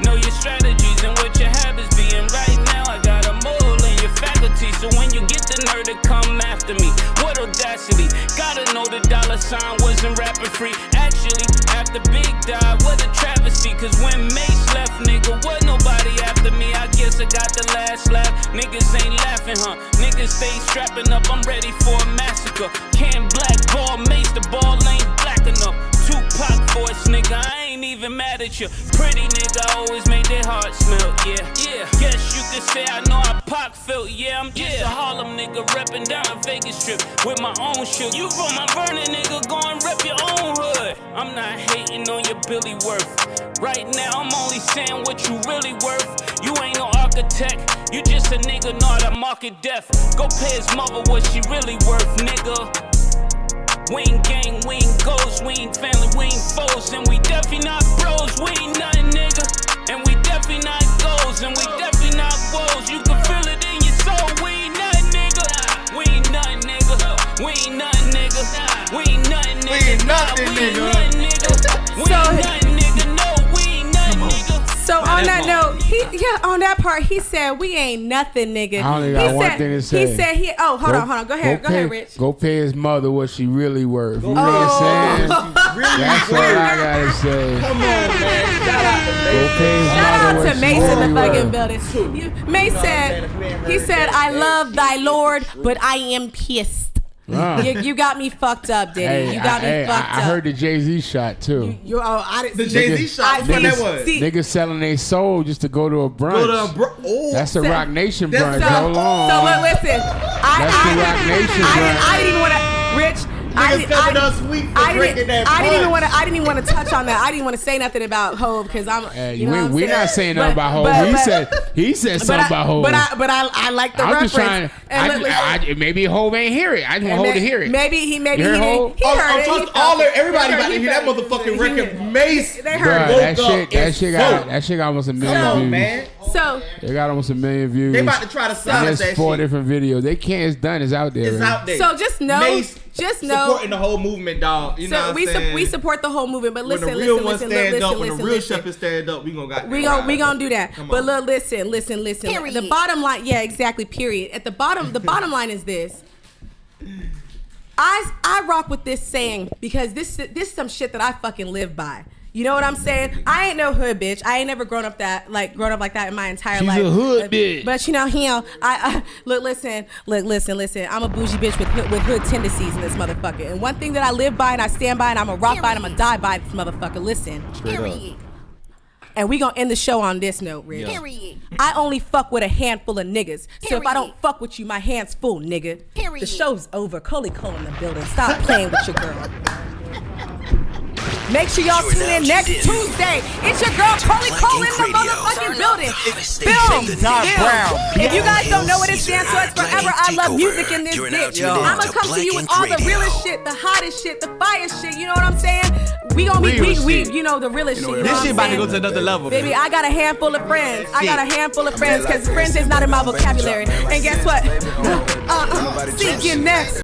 [SPEAKER 9] know your strategies and what your habits be. And right now I got a mole in your faculty. So when you get the nerve to come after me, what audacity. Gotta know the dollar sign wasn't rapping free. Actually, after Big died, what a travesty. Cause when Mace left, nigga, wasn't nobody after me. I guess I got the last laugh. Niggas ain't laughing, huh? Niggas stay strapping up, I'm ready for a massacre. Can't blackball Mace, the ball ain't black enough. Tupac voice, nigga, I ain't even mad at you. Pretty nigga always made their hearts melt, yeah. Guess you could say I know how Pac felt, yeah. I'm just a Harlem nigga reppin' down a Vegas strip with my own shit. You from my Vernon, nigga, go and rep your own hood. I'm not hating on your Billy Worth. Right now, I'm only saying what you really worth. You ain't no architect, you just a nigga, not a market deaf. Go pay his mother what she really worth, nigga. We ain't gang, we ain't ghosts, we ain't family, we ain't foes, and we definitely not bros, we ain't nothing, nigga. And we definitely not goals, and we definitely not woes. You can feel it in your soul, we ain't nothing, nigga. We ain't nothing, nigga. We ain't nothing, nigga. We ain't nothing, nigga. We ain't nothing, nigga. We ain't nothing, nigga. No, we ain't nothing, nigga.
[SPEAKER 2] So on that note, on that part, he said we ain't nothing, nigga.
[SPEAKER 4] I only got one thing to say.
[SPEAKER 2] He said hold on. Go ahead, Rich.
[SPEAKER 4] Go pay his mother what she really worth. You know what I'm saying? That's all I gotta say.
[SPEAKER 3] Come on, man. Shout out to Mace.
[SPEAKER 4] Go pay his
[SPEAKER 2] Shout
[SPEAKER 4] mother
[SPEAKER 2] out
[SPEAKER 4] what
[SPEAKER 2] to
[SPEAKER 4] she
[SPEAKER 2] Mace in the
[SPEAKER 4] really
[SPEAKER 2] fucking
[SPEAKER 4] worth.
[SPEAKER 2] building. Mace said, he said, I love thy Lord, but I am pissed. You got me fucked up, Diddy.
[SPEAKER 4] Hey,
[SPEAKER 2] you got me fucked up.
[SPEAKER 4] I heard the Jay-Z shot too.
[SPEAKER 3] The Jay-Z shot.
[SPEAKER 4] Niggas selling their soul just to go to a brunch. That's the Rock Nation brunch. Hold on.
[SPEAKER 2] So listen,
[SPEAKER 4] that's the Rock Nation brunch.
[SPEAKER 2] I didn't want to, Rich. I didn't even want to touch on that. I didn't want to say nothing about Hov because I'm.
[SPEAKER 4] We're not saying nothing about Hov. He said something about Hov.
[SPEAKER 2] But I like the reference.
[SPEAKER 4] I'm just trying. Maybe Hov ain't hear it. I just want Hov to hear it.
[SPEAKER 2] Maybe he heard it.
[SPEAKER 3] Everybody about to hear that motherfucking record. Mace.
[SPEAKER 2] They heard it.
[SPEAKER 4] That shit got almost 1 million views.
[SPEAKER 3] Man.
[SPEAKER 2] So
[SPEAKER 4] they got almost 1 million views.
[SPEAKER 3] They about to try to silence that shit.
[SPEAKER 4] 4 different videos. They can't. It's done. It's out there.
[SPEAKER 3] It's out there.
[SPEAKER 2] So just know.
[SPEAKER 3] Mace supporting the whole movement, dog. You know what I'm saying?
[SPEAKER 2] We support the whole movement, but listen,
[SPEAKER 3] when the real real shepherds stand up, we gonna do that. But
[SPEAKER 2] look, listen. Period. The bottom line, yeah, exactly. Period. At the bottom line is this. I rock with this saying because this is some shit that I fucking live by. You know what I'm saying? I ain't no hood bitch. I ain't never grown up like that in my entire life.
[SPEAKER 4] She's a hood bitch.
[SPEAKER 2] But I listen. I'm a bougie bitch with hood tendencies in this motherfucker. And one thing that I live by and I stand by and I'm a rock by and I'm a die by this motherfucker. Listen.
[SPEAKER 3] Period.
[SPEAKER 2] And we gonna end the show on this note, Rich.
[SPEAKER 8] Period.
[SPEAKER 2] I only fuck with a handful of niggas. So if I don't fuck with you, my hand's full, nigga.
[SPEAKER 8] Period.
[SPEAKER 2] The show's over. Coley Cole in the building. Stop playing with your girl. Make sure y'all tune in next Tuesday. It's your girl Coley Cole in the motherfucking building. Film. If you guys don't know what it stands for, it's Forever I Love Music in this bitch. I'm gonna come to you with all the realest shit, the hottest shit, the fireest shit. You know what I'm saying? We gonna be you know the realest shit.
[SPEAKER 3] This shit about to go to another level,
[SPEAKER 2] baby. I got a handful of friends. Because friends is not in my vocabulary. And guess what? See you next.